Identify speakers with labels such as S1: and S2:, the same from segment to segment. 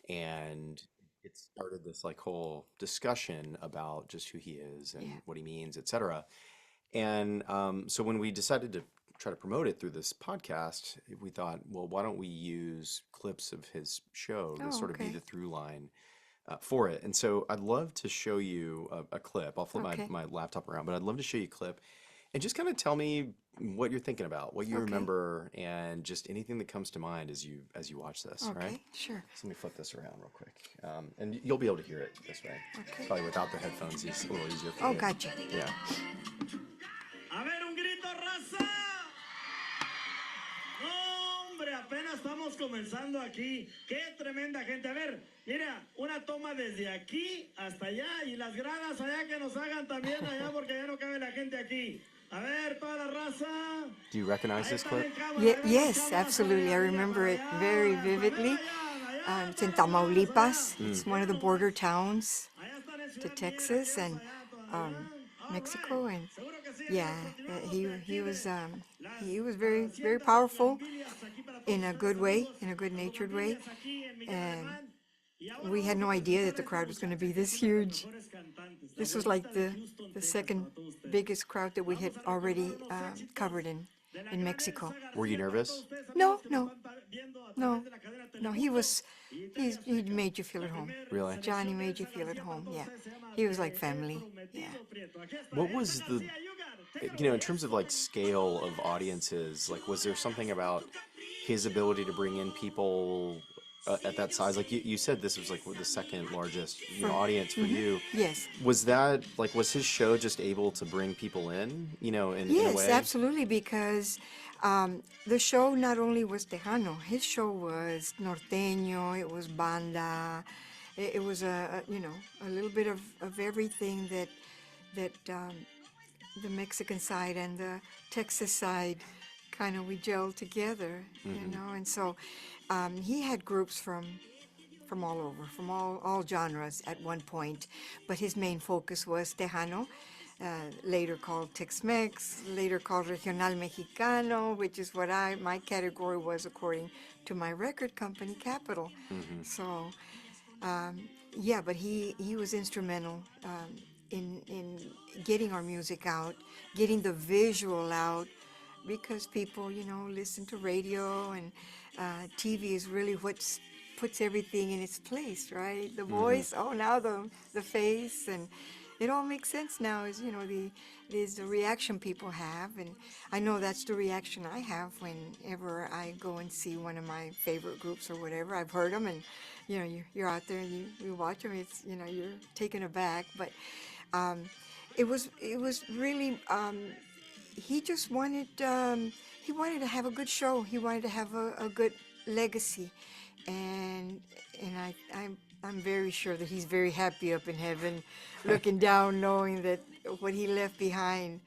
S1: and it started this like whole discussion about just who he is and
S2: Yeah.
S1: what he means, etc. And so when we decided to try to promote it through this podcast, we thought, well, why don't we use clips of his show to
S2: Oh,
S1: sort of be
S2: okay.
S1: the through line for it. And so I'd love to show you a clip. I'll flip
S2: Okay.
S1: my laptop around, but I'd love to show you a clip and just kind of tell me what you're thinking about, what you
S2: Okay.
S1: remember, and just anything that comes to mind as you watch this. All right.
S2: Okay. Sure.
S1: So let me flip this around real quick, and you'll be able to hear it this way.
S2: Okay.
S1: Probably without the headphones, it's a little easier for
S2: Oh,
S1: you.
S2: gotcha.
S1: Yeah.
S3: A ver, un grito, raza. No, hombre, apenas estamos comenzando aquí. Qué tremenda gente. A ver, mira, una toma desde aquí hasta allá y las gradas allá que nos hagan también allá porque ya no cabe la gente aquí. A ver, toda la raza.
S1: Do you recognize
S3: Ahí
S1: this
S3: están
S1: clip?
S3: en cámara, ahí van las
S2: Yes,
S3: cámaras para
S2: absolutely. I
S3: allá, mira,
S2: remember
S3: para
S2: it
S3: allá,
S2: very
S3: para ver
S2: vividly.
S3: allá,
S2: It's in
S3: todas las cámaras
S2: Tamaulipas.
S3: allá.
S2: It's one of the border towns
S3: Allá están en
S2: to
S3: Ciudad Mier, aquí
S2: Texas
S3: vamos
S2: and
S3: allá
S2: um,
S3: todavía. All right.
S2: Mexico, and
S3: Seguro que sí.
S2: yeah,
S3: Entonces continuamos
S2: he
S3: de aquí
S2: was
S3: de las
S2: he was very
S3: haciendas, las
S2: powerful
S3: villas aquí para todos
S2: in a
S3: ustedes,
S2: good way,
S3: saludos
S2: in a good
S3: a
S2: natured way,
S3: Bugambilias aquí en Miguel
S2: and
S3: Alemán. Y ahora
S2: we had
S3: vamos a
S2: no idea
S3: presentar
S2: that
S3: a
S2: the
S3: esta
S2: crowd was going to be
S3: muchacha que es
S2: this
S3: una de las
S2: huge.
S3: mejores cantantes, la
S2: This was like
S3: güerita de Houston,
S2: the
S3: Texas,
S2: second
S3: para todos ustedes.
S2: biggest crowd that we had
S3: Vamos a recordar
S2: already
S3: unos éxitos
S2: covered
S3: de la
S2: in
S3: gran
S2: Mexico.
S3: Elsa
S1: Were you
S3: Garcia para todos
S1: nervous?
S3: ustedes,
S2: No,
S3: amigos que nos
S2: no,
S3: están viendo a través
S2: no,
S3: de la cadena
S2: no. He
S3: Telemundo
S2: was
S3: y TV
S2: he
S3: Azteca.
S2: made you feel
S3: La
S2: at home.
S3: primera
S1: Really?
S2: Johnny
S3: selección de
S2: made you
S3: Elsa
S2: feel at
S3: Garcia para
S2: home.
S3: todos
S2: Yeah,
S3: ustedes se llama
S2: he was
S3: Te
S2: like
S3: he
S2: family. Yeah.
S3: prometido, Prieto. Aquí está
S1: What
S3: Elsa
S1: was the,
S3: Garcia, you got it. Take it
S1: in
S3: away.
S1: terms of
S3: Eso,
S1: like scale of audiences, like was there something about his ability to bring in people at that size? Like you said, this was like the second largest,
S2: For
S1: audience for you.
S2: yes,
S1: Was that like, was his show just able to bring people in, in a
S2: yes,
S1: way?
S2: absolutely. Because the show not only was Tejano, his show was norteño. It was banda. It was a little bit of everything that the Mexican side and the Texas side kind of we gelled together, and so he had groups from all over, from all genres at one point, but his main focus was Tejano, later called Tex-Mex, later called Regional Mexicano, which is what my category was according to my record company, Capitol.
S1: Hmm.
S2: So yeah, but he was instrumental in getting our music out, getting the visual out, because people, listen to radio and TV is really what puts everything in its place, right? The
S1: Hmm.
S2: voice, oh, now the face, and it all makes sense now. Is the reaction people have, and I know that's the reaction I have whenever I go and see one of my favorite groups or whatever. I've heard them, and you're out there and you watch them. It's you're taken aback, but um, it was really he just wanted to have a good show. He wanted to have a good legacy, and I'm very sure that he's very happy up in heaven, looking down, knowing that what he left behind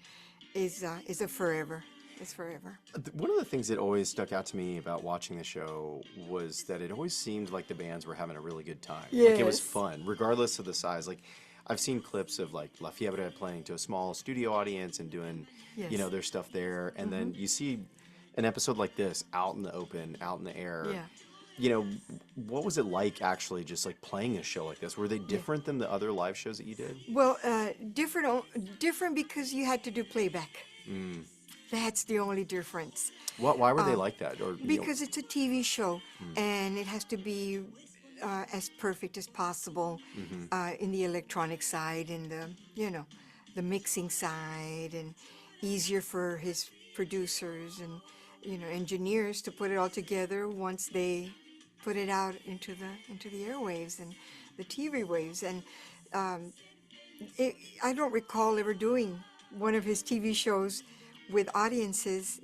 S2: is a forever. It's forever.
S1: One of the things that always stuck out to me about watching the show was that it always seemed like the bands were having a really good time. Like it was
S2: Yes.
S1: fun, regardless of the size. Like I've seen clips of like La Fiebre playing to a small studio audience and doing,
S2: Yes.
S1: their stuff there. And then you see an episode like this out in the open, out in the air.
S2: Yeah.
S1: You know, what was it like actually just like playing a show like this? Were they
S2: Yeah.
S1: different than the other live shows that you did?
S2: Well, different because you had to do playback.
S1: Mm.
S2: That's the only difference.
S1: Why were they
S2: Um,
S1: like that? Or,
S2: Because it's a TV show and it has to be as perfect as possible
S1: hmm.
S2: in the electronic side and the mixing side, and easier for his producers and engineers to put it all together once they put it out into the airwaves and the TV waves. And um, I don't recall ever doing one of his TV shows with audiences,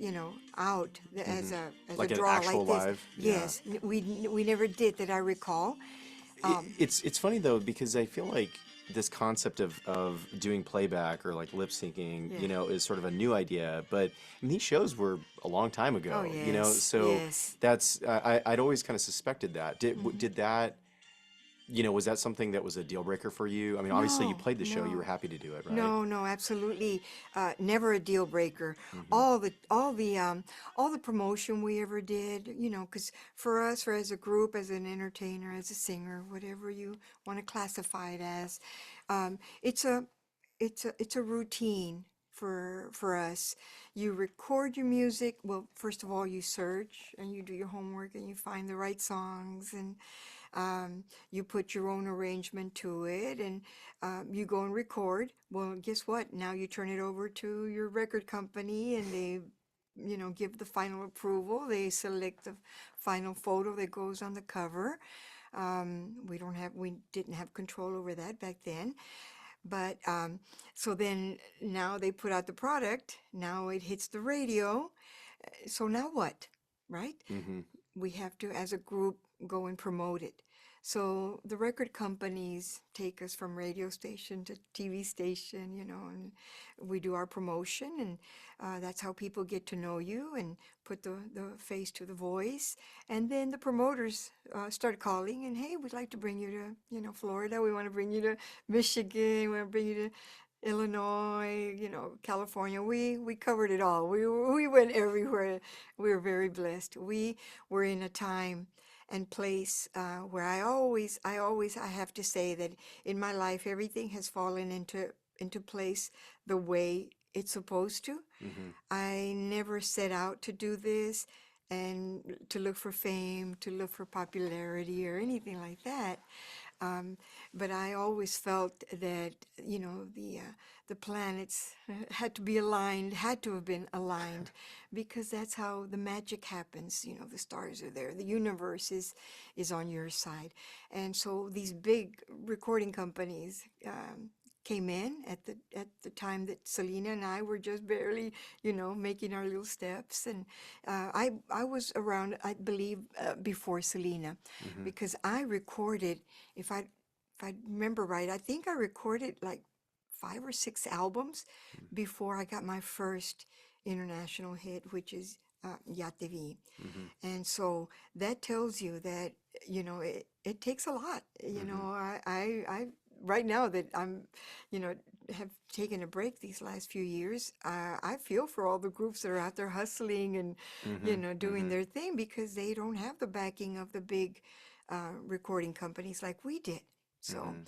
S2: out
S1: Hmm.
S2: as a
S1: Like an
S2: draw
S1: actual
S2: like this.
S1: live? Yeah.
S2: Yes, we never did that I recall. Um,
S1: It's funny though because I feel like this concept of doing playback or like lip syncing,
S2: yeah.
S1: is sort of a new idea. But I mean, these shows were a long time
S2: Oh
S1: ago,
S2: yes,
S1: so
S2: yes.
S1: that's I'd always kind of suspected that. Did
S2: Hmm.
S1: did that Was that something that was a deal breaker for you? I mean, obviously you
S2: No,
S1: played the show, you were
S2: no.
S1: happy to do it, right?
S2: No, no, absolutely, never a deal breaker.
S1: Hmm.
S2: All the promotion we ever did, because for us, or as a group, as an entertainer, as a singer, whatever you want to classify it as, it's a routine for us. You record your music. Well, first of all, you search and you do your homework and you find the right songs, and you put your own arrangement to it, and you go and record. Well, guess what? Now you turn it over to your record company, and they, give the final approval. They select the final photo that goes on the cover. We didn't have control over that back then. But so then now they put out the product. Now it hits the radio. So now what? Right?
S1: Hmm.
S2: We have to, as a group, go and promote it. So the record companies take us from radio station to TV station, and we do our promotion, and that's how people get to know you and put the face to the voice. And then the promoters start calling, and hey, we'd like to bring you to, Florida. We want to bring you to Michigan. We want to bring you to Illinois, California. We covered it all. We went everywhere. We were very blessed. We were in a time and place where I have to say that in my life everything has fallen into place the way it's supposed to.
S1: Hmm.
S2: I never set out to do this and to look for fame, to look for popularity or anything like that. Um, but I always felt that, the planets had to be aligned, had to have been aligned, because that's how the magic happens. The stars are there, the universe is on your side, and so these big recording companies came in at the time that Selena and I were just barely, making our little steps, and I was around, I believe, before Selena,
S1: Hmm.
S2: because I recorded, if I remember right, I think I recorded like 5 or 6 albums before I got my first international hit, which is Ya Te Vi.
S1: Hmm.
S2: And so that tells you that, it takes a lot.
S1: Hmm.
S2: Right now that I'm, you know, have taken a break these last few years, I feel for all the groups that are out there hustling and,
S1: Hmm.
S2: doing
S1: Hmm.
S2: their thing, because they don't have the backing of the big recording companies like we did. So
S1: Hmm.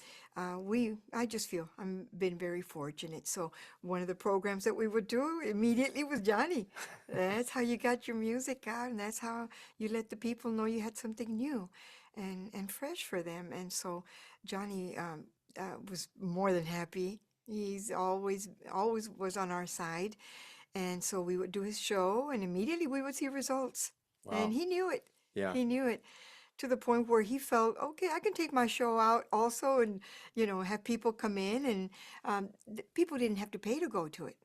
S2: I just feel I'm been very fortunate. So one of the programs that we would do immediately was Johnny. That's how you got your music out, and that's how you let the people know you had something new and fresh for them. And so Johnny was more than happy. He's always was on our side, and so we would do his show, and immediately we would see results. And
S1: Wow.
S2: he knew it.
S1: Yeah.
S2: He knew it to the point where he felt, okay, I can take my show out also, and have people come in, and people didn't have to pay to go to it.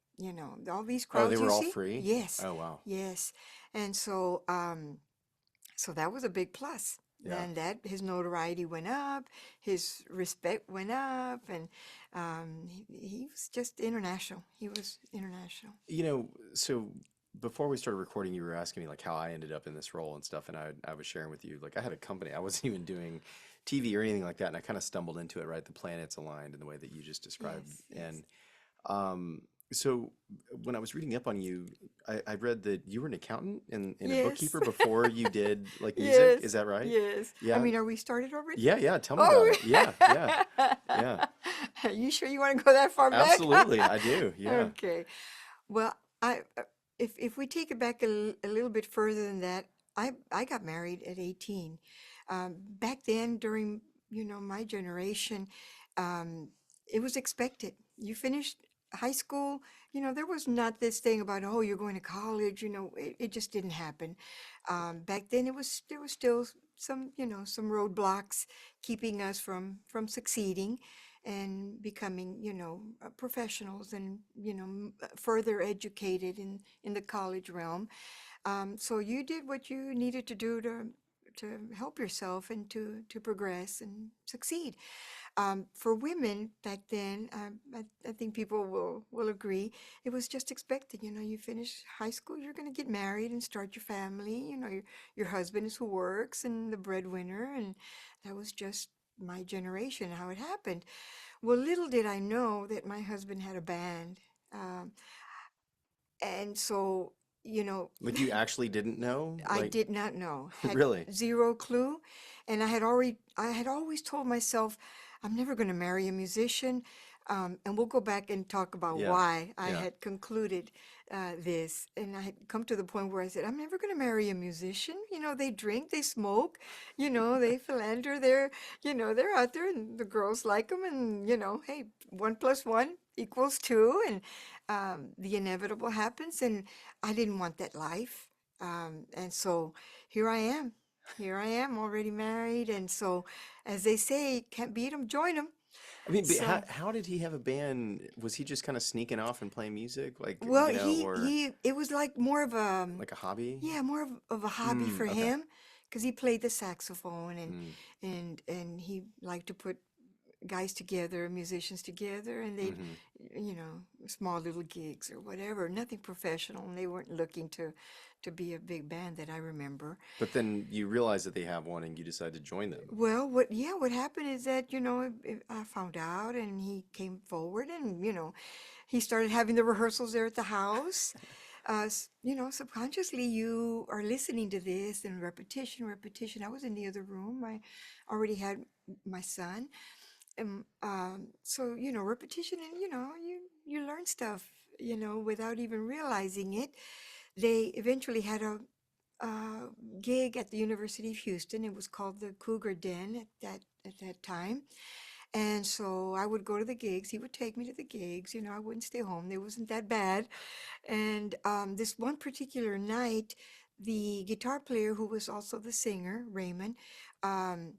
S2: All these
S1: Oh, they
S2: crowds you
S1: were all
S2: see.
S1: free?
S2: Yes,
S1: Oh, wow.
S2: yes, and so that was a big plus.
S1: Yeah.
S2: Then that his notoriety went up, his respect went up, and he was just international. He was international.
S1: So before we started recording, you were asking me like how I ended up in this role and stuff, and I was sharing with you like I had a company. I wasn't even doing TV or anything like that, and I kind of stumbled into it, right? The planets aligned in the way that you just described.
S2: Yes, yes,
S1: And um, so when I was reading up on you, I read that you were an accountant and a
S2: yes,
S1: bookkeeper before you did like music. Is
S2: yes,
S1: that right?
S2: yes. I
S1: Yeah.
S2: mean, are we started already?
S1: Yeah, yeah. Tell me about
S2: Oh,
S1: it. Yeah, yeah, yeah.
S2: you sure you want to go that far back?
S1: Absolutely, I do. Yeah.
S2: Okay. Well, if we take it back a little bit further than that, I got married at 18. Back then, during my generation, um, it was expected. You finished high school, there was not this thing about, oh, you're going to college. It just didn't happen. Back then, there was still some some roadblocks keeping us from succeeding and becoming, professionals, and, further educated in the college realm. So you did what you needed to do to help yourself and to progress and succeed. For women back then, I think people will agree, it was just expected. You finish high school, you're going to get married and start your family. Your husband is who works and the breadwinner, and that was just my generation, how it happened. Well, little did I know that my husband had a band. Um, and so, you know,
S1: Like you actually didn't know?
S2: I
S1: Like
S2: did not know, had
S1: really?
S2: zero clue. And I had always told myself, I'm never going to marry a musician. And we'll go back and talk about
S1: Yeah.
S2: why I
S1: Yeah.
S2: had concluded this. And I had come to the point where I said, I'm never going to marry a musician. You know, they drink, they smoke, you know, they philander, they're out there and the girls like them. And, you know, hey, 1 + 1 = 2. And the inevitable happens. And I didn't want that life. And so here I am. Here I am already married. And so, as they say, can't beat them, join them.
S1: I mean, but
S2: So,
S1: how did he have a band? Was he just kind of sneaking off and playing music, like,
S2: well,
S1: you know, or
S2: it was like more of a,
S1: like a hobby?
S2: yeah, more of a hobby
S1: Mm,
S2: for
S1: okay.
S2: him because he played the saxophone
S1: Mm,
S2: and he liked to put guys together, musicians together, and they'd,
S1: hmm.
S2: you know, small little gigs or whatever, nothing professional, and they weren't looking to be a big band that I remember.
S1: But then you realize that they have one and you decide to join them.
S2: Well, what happened is that, you know, I found out and he came forward and, you know, he started having the rehearsals there at the house. You know, subconsciously you are listening to this and repetition, repetition. I was in the other room. I already had my son. And so, you know, repetition and, you know, you learn stuff, you know, without even realizing it. They eventually had a uh, gig at the University of Houston. It was called the Cougar Den at that time. And so I would go to the gigs. He would take me to the gigs. You know, I wouldn't stay home. It wasn't that bad. And this one particular night, the guitar player, who was also the singer, Raymond, um,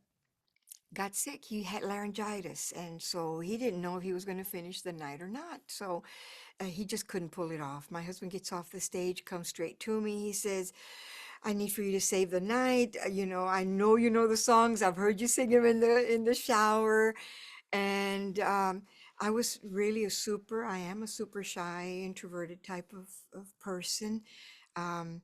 S2: got sick. He had laryngitis, and so he didn't know if he was going to finish the night or not. So he just couldn't pull it off. My husband gets off the stage, comes straight to me. He says, I need for you to save the night. You know, I know you know the songs. I've heard you sing them in the shower. And I was really I am a super shy, introverted type of person. Um,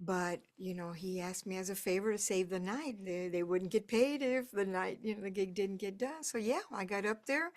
S2: but, you know, he asked me as a favor to save the night. They wouldn't get paid if the night, you know, the gig didn't get done. So yeah, I got up there.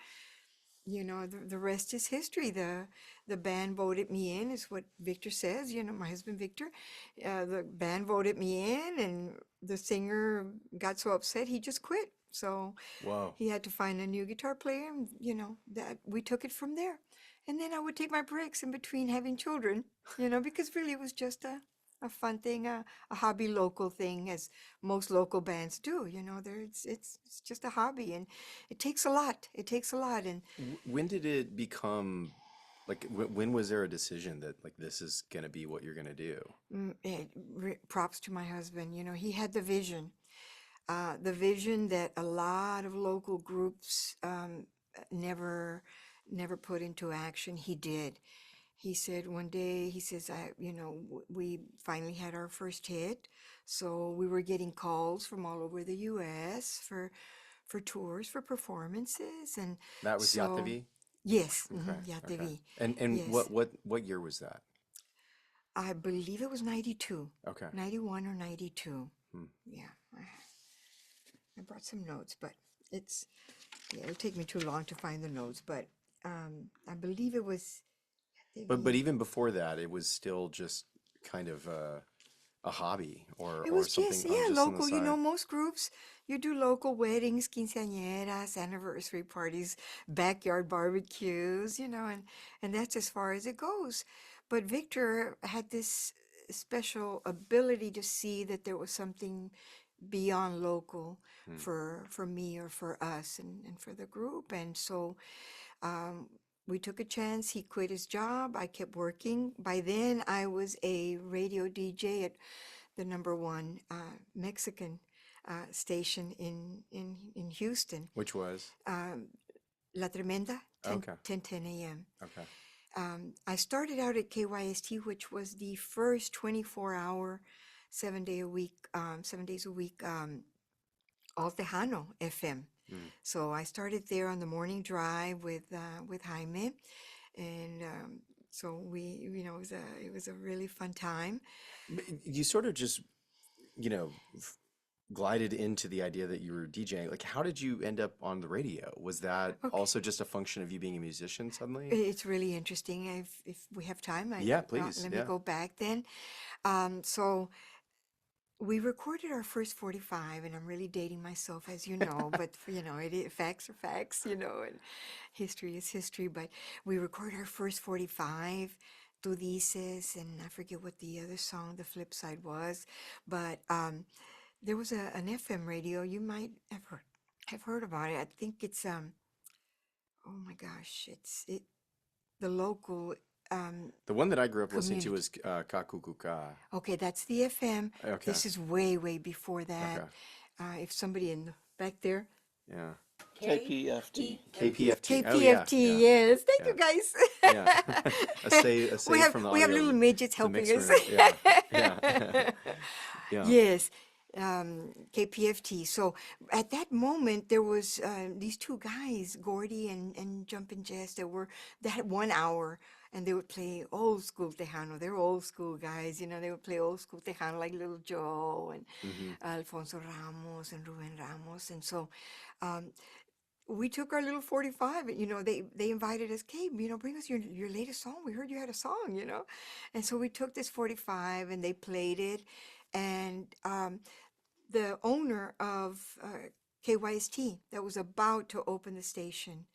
S2: You know, the rest is history. The band voted me in, is what Victor says. You know, my husband Victor. The band voted me in, and the singer got so upset he just quit. So
S1: Whoa.
S2: he had to find a new guitar player, and you know that we took it from there. And then I would take my breaks in between having children. You know, because really it was just a fun thing, a hobby local thing, as most local bands do. You know, there it's just a hobby, and it takes a lot. It takes a lot, and
S1: When did it become like when was there a decision that like this is gonna be what you're gonna do?
S2: props to my husband. You know, he had the vision that a lot of local groups never never put into action. He did. He said one day, he says, you know, we finally had our first hit, so we were getting calls from all over the U.S. for tours, for performances, and
S1: That was
S2: so
S1: Yatavi?
S2: yes,
S1: Okay,
S2: yeah,
S1: okay.
S2: TV,
S1: And
S2: yes.
S1: what year was that?
S2: I believe it was 92,
S1: Okay.
S2: 91 or 92.
S1: Hmm.
S2: Yeah, I brought some notes, but it's, yeah, it'll take me too long to find the notes, but I believe it was
S1: But
S2: TV.
S1: even before that, it was still just kind of a hobby
S2: It
S1: or
S2: was just,
S1: something on
S2: yeah,
S1: just on the
S2: local. You know,
S1: side.
S2: most groups, you do local weddings, quinceañeras, anniversary parties, backyard barbecues, you know, and that's as far as it goes. But Victor had this special ability to see that there was something beyond local
S1: Hmm.
S2: for me or for us and for the group. And so um, we took a chance. He quit his job. I kept working. By then, I was a radio DJ at the number one Mexican station in Houston,
S1: Which was?
S2: um, La Tremenda,
S1: Okay.
S2: 10 a.m.
S1: Okay.
S2: I started out at KYST, which was the first 24-hour, 7 days a week, All Tejano FM.
S1: Hmm.
S2: So I started there on the morning drive with Jaime, and so you know, it was a really fun time.
S1: You sort of just, you know, glided into the idea that you were DJing. Like, how did you end up on the radio? Was that
S2: Okay.
S1: also just a function of you being a musician suddenly?
S2: It's really interesting. If we have time,
S1: Yeah, please.
S2: let me
S1: Yeah.
S2: go back then. So we recorded our first 45, and I'm really dating myself, as you know, but facts are facts, and history is history. But we recorded our first 45, Tu Dices, and I forget what the other song, the flip side was, but there was an FM radio. You might have heard about it. I think it's oh my gosh, the local
S1: The one that I grew up listening to
S2: community.
S1: was Kakukuka.
S2: Okay, that's the FM.
S1: Okay.
S2: This is way, way before that.
S1: Okay.
S2: If somebody in the back there,
S1: Yeah.
S4: KPFT.
S1: KPFT. Oh yeah.
S2: KPFT,
S1: Yeah.
S2: yes. Thank
S1: Yeah.
S2: you guys.
S1: Yeah. A
S2: we
S1: save
S2: have
S1: from the
S2: we have
S1: audio,
S2: little midgets
S1: the
S2: helping
S1: mixer.
S2: us.
S1: Yeah. Yeah. Yeah.
S2: Yes, KPFT. So at that moment, there was these two guys, Gordy and Jumpin' Jazz, that had 1 hour, and they would play old school Tejano. They're old school guys, they would play old school Tejano like Little Joe and
S1: Mm-hmm.
S2: Alfonso Ramos and Ruben Ramos. And so um, we took our little 45, they invited us, "Hey, bring us your latest song. We heard you had a song. And so we took this 45 and they played it. And the owner of KYST that was about to open the station,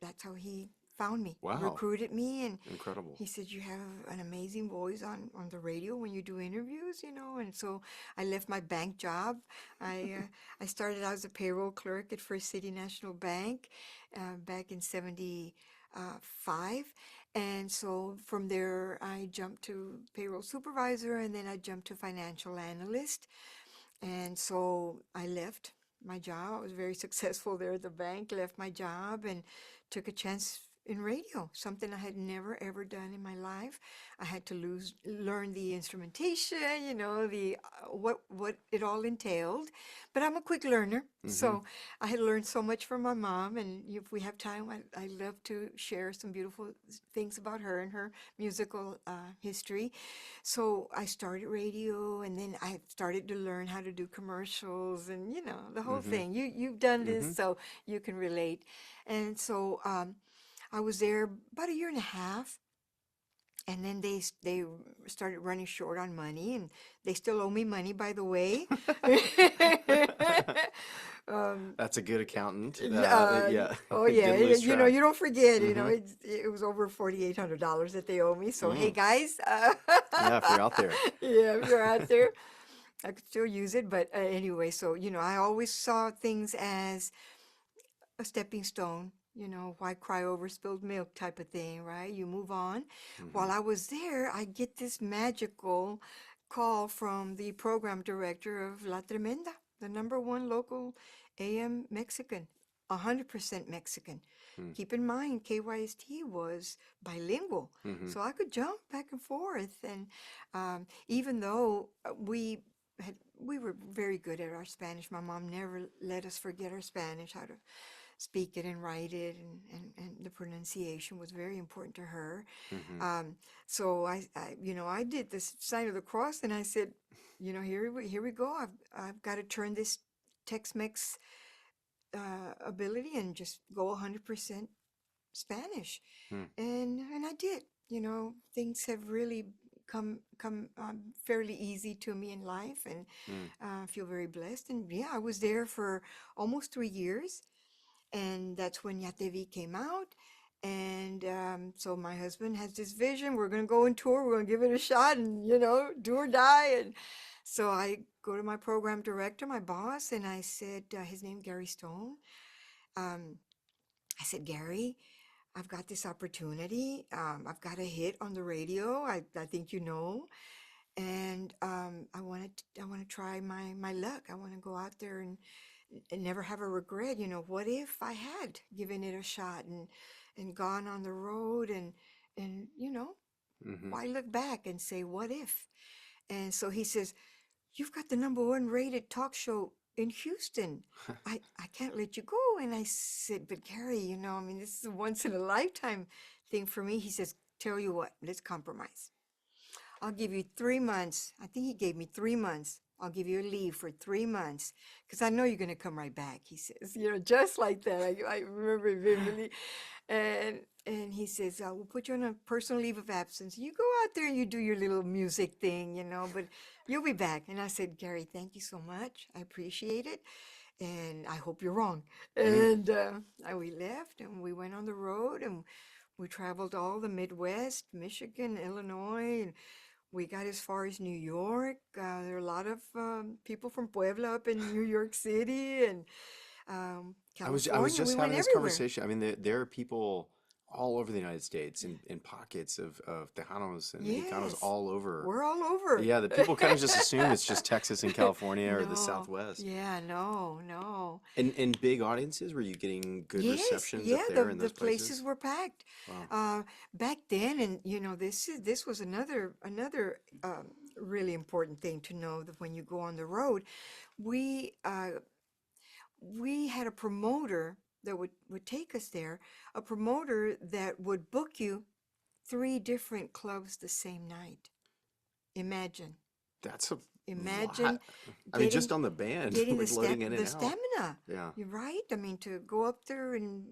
S2: that's how he found me,
S1: Wow.
S2: recruited me, and
S1: Incredible.
S2: he said, "You have an amazing voice on the radio when you do interviews. And so I left my bank job. I started out as a payroll clerk at First City National Bank back in 75. And so from there, I jumped to payroll supervisor, and then I jumped to financial analyst. And so I left my job. I was very successful there at the bank, left my job and took a chance in radio, something I had never ever done in my life. I had to learn the instrumentation, the what it all entailed. But I'm a quick learner,
S1: Mm-hmm.
S2: so I had learned so much from my mom. And if we have time, I love to share some beautiful things about her and her musical history. So I started radio, and then I started to learn how to do commercials, and the whole
S1: Mm-hmm.
S2: thing. You've done
S1: Mm-hmm.
S2: this, so you can relate. And so I was there about a year and a half, and then they started running short on money, and they still owe me money, by the way. um,
S1: That's a good accountant. Yeah.
S2: oh yeah,
S1: Didn't lose track.
S2: you don't forget.
S1: Mm-hmm.
S2: It was over $4,800 that they owe me. So hey,
S1: Mm.
S2: guys,
S1: Yeah, if you're out there.
S2: yeah, if you're out there, I could still use it. But anyway, so I always saw things as a stepping stone. Why cry over spilled milk type of thing, right? You move on.
S1: Mm-hmm.
S2: While I was there, I get this magical call from the program director of La Tremenda, the number one local AM Mexican, 100% Mexican.
S1: Mm.
S2: Keep in mind, KYST was bilingual,
S1: Mm-hmm.
S2: so I could jump back and forth. And even though we were very good at our Spanish, my mom never let us forget our Spanish, how to speak it and write it, and the pronunciation was very important to her.
S1: Mm-hmm.
S2: So I did this sign of the cross, and I said, here we go. I've got to turn this Tex-Mex ability and just go 100% Spanish,
S1: Mm.
S2: and I did. Things have really come fairly easy to me in life, and
S1: Mm.
S2: I feel very blessed. And yeah, I was there for almost 3 years, and that's when Yatevi came out. And so my husband has this vision: we're going to go on tour, we're going to give it a shot, and do or die. And so I go to my program director, my boss, and I said, his name Gary Stone. um, I said, "Gary, I've got this opportunity. I've got a hit on the radio. I think and I want to try my luck. I want to go out there and never have a regret. What if I had given it a shot and gone on the road, and
S1: Mm-hmm.
S2: why look back and say what if?" And so he says, "You've got the number one rated talk show in Houston. I can't let you go." And I said, "But Gary, this is a once in a lifetime thing for me." He says, "Tell you what, let's compromise. I'll give you 3 months." I think he gave me 3 months I'll give you a leave for 3 months because I know you're going to come right back. He says, just like that. I remember it vividly. And he says, I will put you on a personal leave of absence. You go out there and you do your little music thing, but you'll be back. And I said, Gary, thank you so much. I appreciate it. And I hope you're wrong.
S1: Mhm.
S2: And we left and we went on the road and we traveled all the Midwest, Michigan, Illinois, and we got as far as New York. There are a lot of people from Puebla up in New York City and
S1: I was
S2: California. We
S1: just
S2: went
S1: having this
S2: everywhere.
S1: conversation. I mean, there are people all over the United States in pockets of Tejanos and Mexicanos
S2: Yes,
S1: all over.
S2: we're all over.
S1: Yeah, the people kind of just assume it's just Texas and California or the
S2: No,
S1: Southwest.
S2: yeah, no, no.
S1: And big audiences, were you getting good
S2: Yes,
S1: receptions
S2: yeah,
S1: up
S2: the
S1: there in
S2: the
S1: those
S2: places
S1: places?
S2: were packed.
S1: Wow.
S2: Uh, Back then, and this was another really important thing to know that when you go on the road, we we had a promoter that would take us there, a promoter that would book you three different clubs the same night. Imagine,
S1: That's a
S2: imagine
S1: lot. I mean, just
S2: getting
S1: on the band,
S2: getting
S1: like loading in
S2: the
S1: and out.
S2: stamina.
S1: Yeah.
S2: You're right. I mean, to go up there and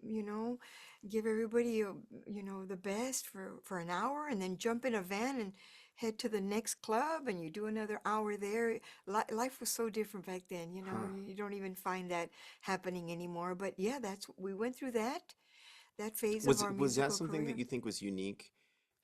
S2: give everybody the best for an hour, and then jump in a van and head to the next club, and you do another hour there. Life was so different back then.
S1: Huh.
S2: You don't even find that happening anymore. But yeah, that's we went through that phase of our
S1: Was that
S2: musical
S1: something that
S2: career.
S1: you think was unique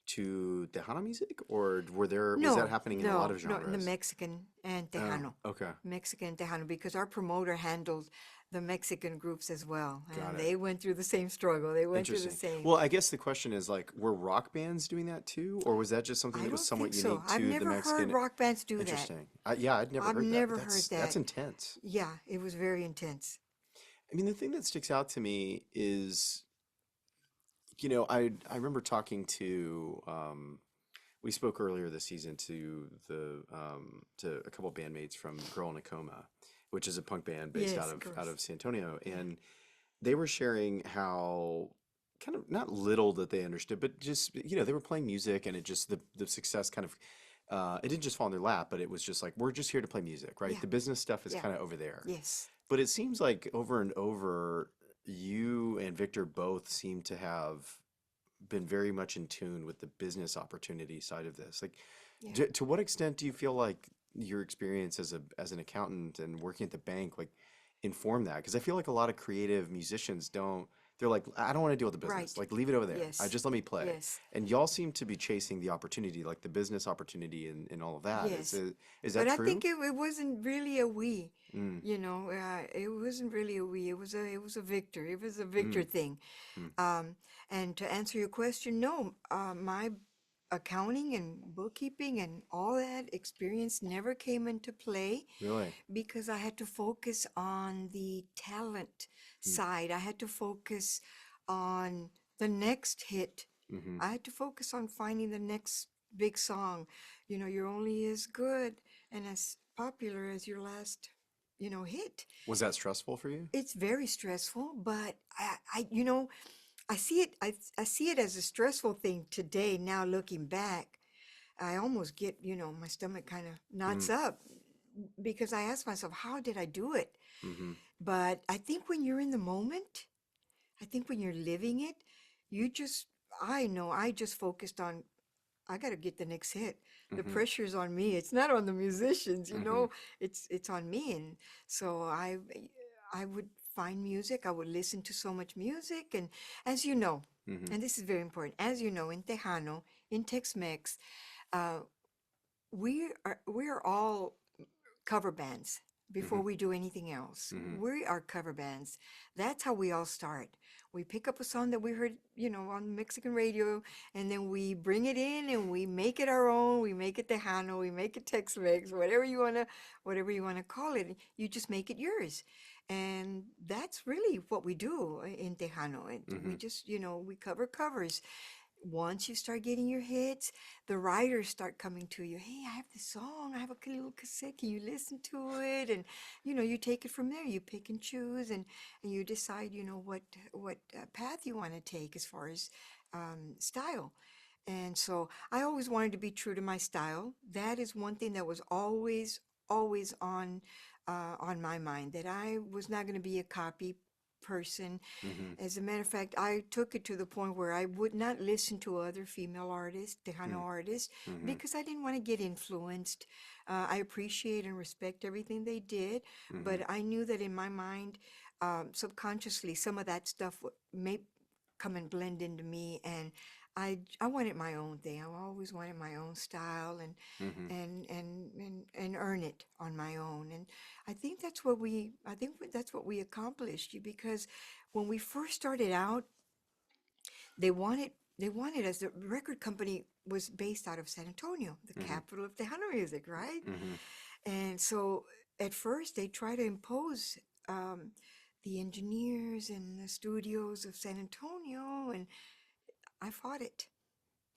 S1: to Tejano music, or was that
S2: No,
S1: happening in a lot
S2: no,
S1: of
S2: no, the
S1: genres?
S2: Mexican and
S1: Oh,
S2: Tejano.
S1: okay.
S2: Mexican and Tejano, because our promoter handled the Mexican groups as well.
S1: Got
S2: And
S1: it.
S2: they went through the same struggle. They went through the
S1: Interesting.
S2: same.
S1: Well, I guess the question is like, were rock bands doing that too, or was that just something
S2: I
S1: that was
S2: don't
S1: somewhat
S2: think so.
S1: unique
S2: I've
S1: to the
S2: never heard
S1: Mexican?
S2: rock bands do that.
S1: Interesting. Yeah, I'd never
S2: I've
S1: heard that, but
S2: never heard
S1: that's
S2: that.
S1: intense.
S2: Yeah, it was very intense.
S1: I mean, the thing that sticks out to me is, I remember talking to we spoke earlier this season to the to a couple bandmates from Girl in a Coma, which is a punk band based
S2: Yes,
S1: out
S2: girls.
S1: of San Antonio,
S2: Yeah.
S1: and they were sharing how kind of not little that they understood, but just they were playing music, and it just the success kind of it didn't just fall in their lap, but it was just like, we're just here to play music, right?
S2: Yeah.
S1: The business stuff is
S2: Yeah.
S1: kind of over there.
S2: Yes.
S1: But it seems like over and over, you and Victor both seem to have been very much in tune with the business opportunity side of this. Like,
S2: Yeah.
S1: to what extent do you feel like your experience as an accountant and working at the bank like inform that? Because I feel like a lot of creative musicians don't. They're like, I don't want to deal with the business.
S2: Right.
S1: Like, leave it over there. I
S2: Yes.
S1: just let me play.
S2: Yes.
S1: And y'all seem to be chasing the opportunity, like the business opportunity and all of that.
S2: Yes.
S1: Is
S2: But
S1: that
S2: I
S1: true?
S2: think it wasn't really a we.
S1: Mm,
S2: It wasn't really a we. It was a Victor. It was a Victor
S1: mm,
S2: thing.
S1: mm.
S2: Um, and to answer your question, no, my accounting and bookkeeping and all that experience never came into play
S1: Really?
S2: because I had to focus on the talent
S1: Mm,
S2: side. I had to focus on the next hit.
S1: mm-hmm.
S2: I had to focus on finding the next big song. You're only as good and as popular as your last, hit.
S1: Was that stressful for you?
S2: It's very stressful, but I see it. I see it as a stressful thing today. Now looking back, I almost get my stomach kind of knots
S1: Mm,
S2: up because I ask myself, how did I do it?
S1: mm-hmm.
S2: But I think when you're in the moment, I think when you're living it, you just I know I just focused on I got to get the next hit. The
S1: Mm-hmm.
S2: pressure's on me. It's not on the musicians,
S1: Mm-hmm.
S2: it's on me. And so I would find music. I would listen to so much music. And as you know,
S1: Mm-hmm.
S2: and this is very important, as you know, in Tejano, in Tex-Mex, uh, we are all cover bands
S1: Mm-hmm.
S2: before we do anything else.
S1: Mm-hmm.
S2: We are cover bands. That's how we all start. We pick up a song that we heard, on Mexican radio, and then we bring it in and we make it our own. We make it Tejano, we make it Tex-Mex, whatever you wanna call it. You just make it yours. And that's really what we do in Tejano. We
S1: Mm-hmm.
S2: just, we cover covers. Once you start getting your hits, the writers start coming to you. Hey, I have this song. I have a little cassette. Can you listen to it? And you take it from there. You pick and choose, and you decide, what path you want to take as far as style. And so I always wanted to be true to my style. That is one thing that was always always on my mind, that I was not going to be a copy person.
S1: Mm-hmm.
S2: As a matter of fact, I took it to the point where I would not listen to other female artists, Tejano artists,
S1: Mm-hmm.
S2: because I didn't want to get influenced. I appreciate and respect everything they did,
S1: Mm-hmm.
S2: but I knew that in my mind, subconsciously, some of that stuff may come and blend into me, and I wanted my own thing. I always wanted my own style, and
S1: Mm-hmm.
S2: earn it on my own. And I think that's what we accomplished, because when we first started out, they wanted they wanted us. The record company was based out of San Antonio, the
S1: Mm-hmm.
S2: capital of Tejano music, right?
S1: Mm-hmm.
S2: And so at first they tried to impose um, the engineers and the studios of San Antonio, and I fought it.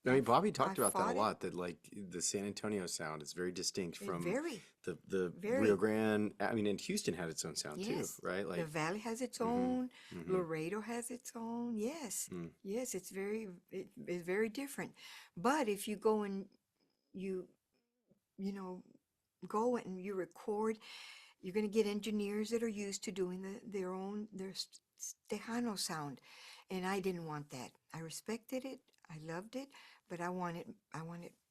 S1: I mean, Bobby
S2: I
S1: talked about that a
S2: fought it.
S1: lot, that like the San Antonio sound is very distinct from
S2: Very,
S1: the Rio
S2: very.
S1: Grande. I mean, and Houston had its own sound too,
S2: Yes,
S1: right?
S2: the
S1: Like,
S2: Valley has its
S1: mm-hmm.
S2: own.
S1: Mm-hmm.
S2: Laredo has its own. Yes,
S1: Mm.
S2: yes, it's very different. But if you go and you you know go and you record, you're going to get engineers that are used to doing their Tejano sound, and I didn't want that. I respected it. I loved it, but I wanted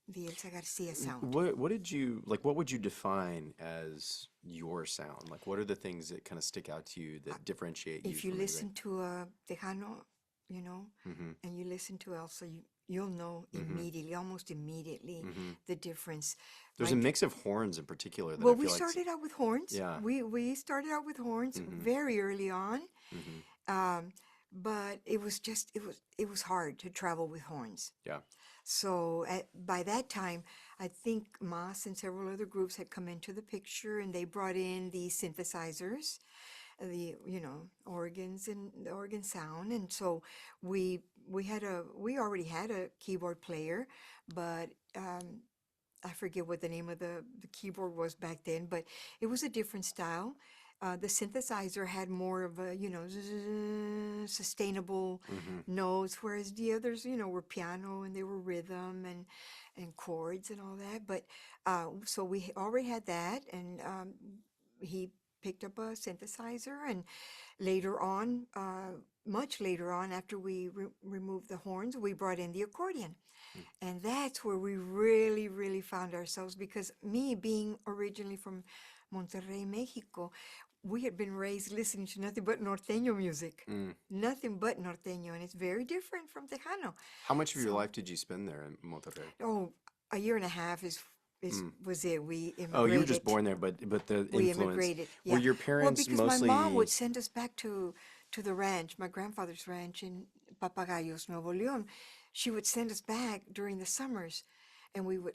S2: the Elsa Garcia sound.
S1: What did you like? What would you define as your sound? Like, what are the things that kind of stick out to you that differentiate you
S2: If you
S1: from anybody?
S2: listen to a Tejano, you know,
S1: Mm-hmm.
S2: and you listen to Elsa, you'll know
S1: Mm-hmm.
S2: immediately, almost immediately,
S1: Mm-hmm.
S2: the difference.
S1: There's a
S2: My
S1: mix of horns in particular that I
S2: Well, we
S1: feel like.
S2: started out with horns.
S1: Yeah.
S2: We started out with horns
S1: Mm-hmm.
S2: very early on,
S1: Mm-hmm.
S2: um, but it was hard to travel with horns.
S1: Yeah.
S2: So by that time, I think Mas and several other groups had come into the picture, and they brought in the synthesizers, the organs and the organ sound. And so we already had a keyboard player, but I forget what the name of the keyboard was back then, but it was a different style. The synthesizer had more of a, sustainable
S1: Mm-hmm.
S2: notes, whereas the others, were piano, and they were rhythm and chords and all that. But so we already had that, and he picked up a synthesizer, and later on, much later on, after we removed the horns, we brought in the accordion. And that's where we really, really found ourselves, because me being originally from Monterrey, Mexico, we had been raised listening to nothing but norteño music,
S1: Mm.
S2: nothing but norteño, and it's very different from Tejano.
S1: How much of your
S2: So,
S1: life did you spend there in Monterrey?
S2: oh, a year and a half
S1: Mm.
S2: was it. We
S1: Oh, you were just
S2: immigrated.
S1: born there, but the
S2: We
S1: influence.
S2: immigrated,
S1: Were
S2: yeah.
S1: your
S2: Well,
S1: parents
S2: because my mom would
S1: mostly?
S2: send us back to the ranch, my grandfather's ranch in Papagayos, Nuevo León. She would send us back during the summers, and we would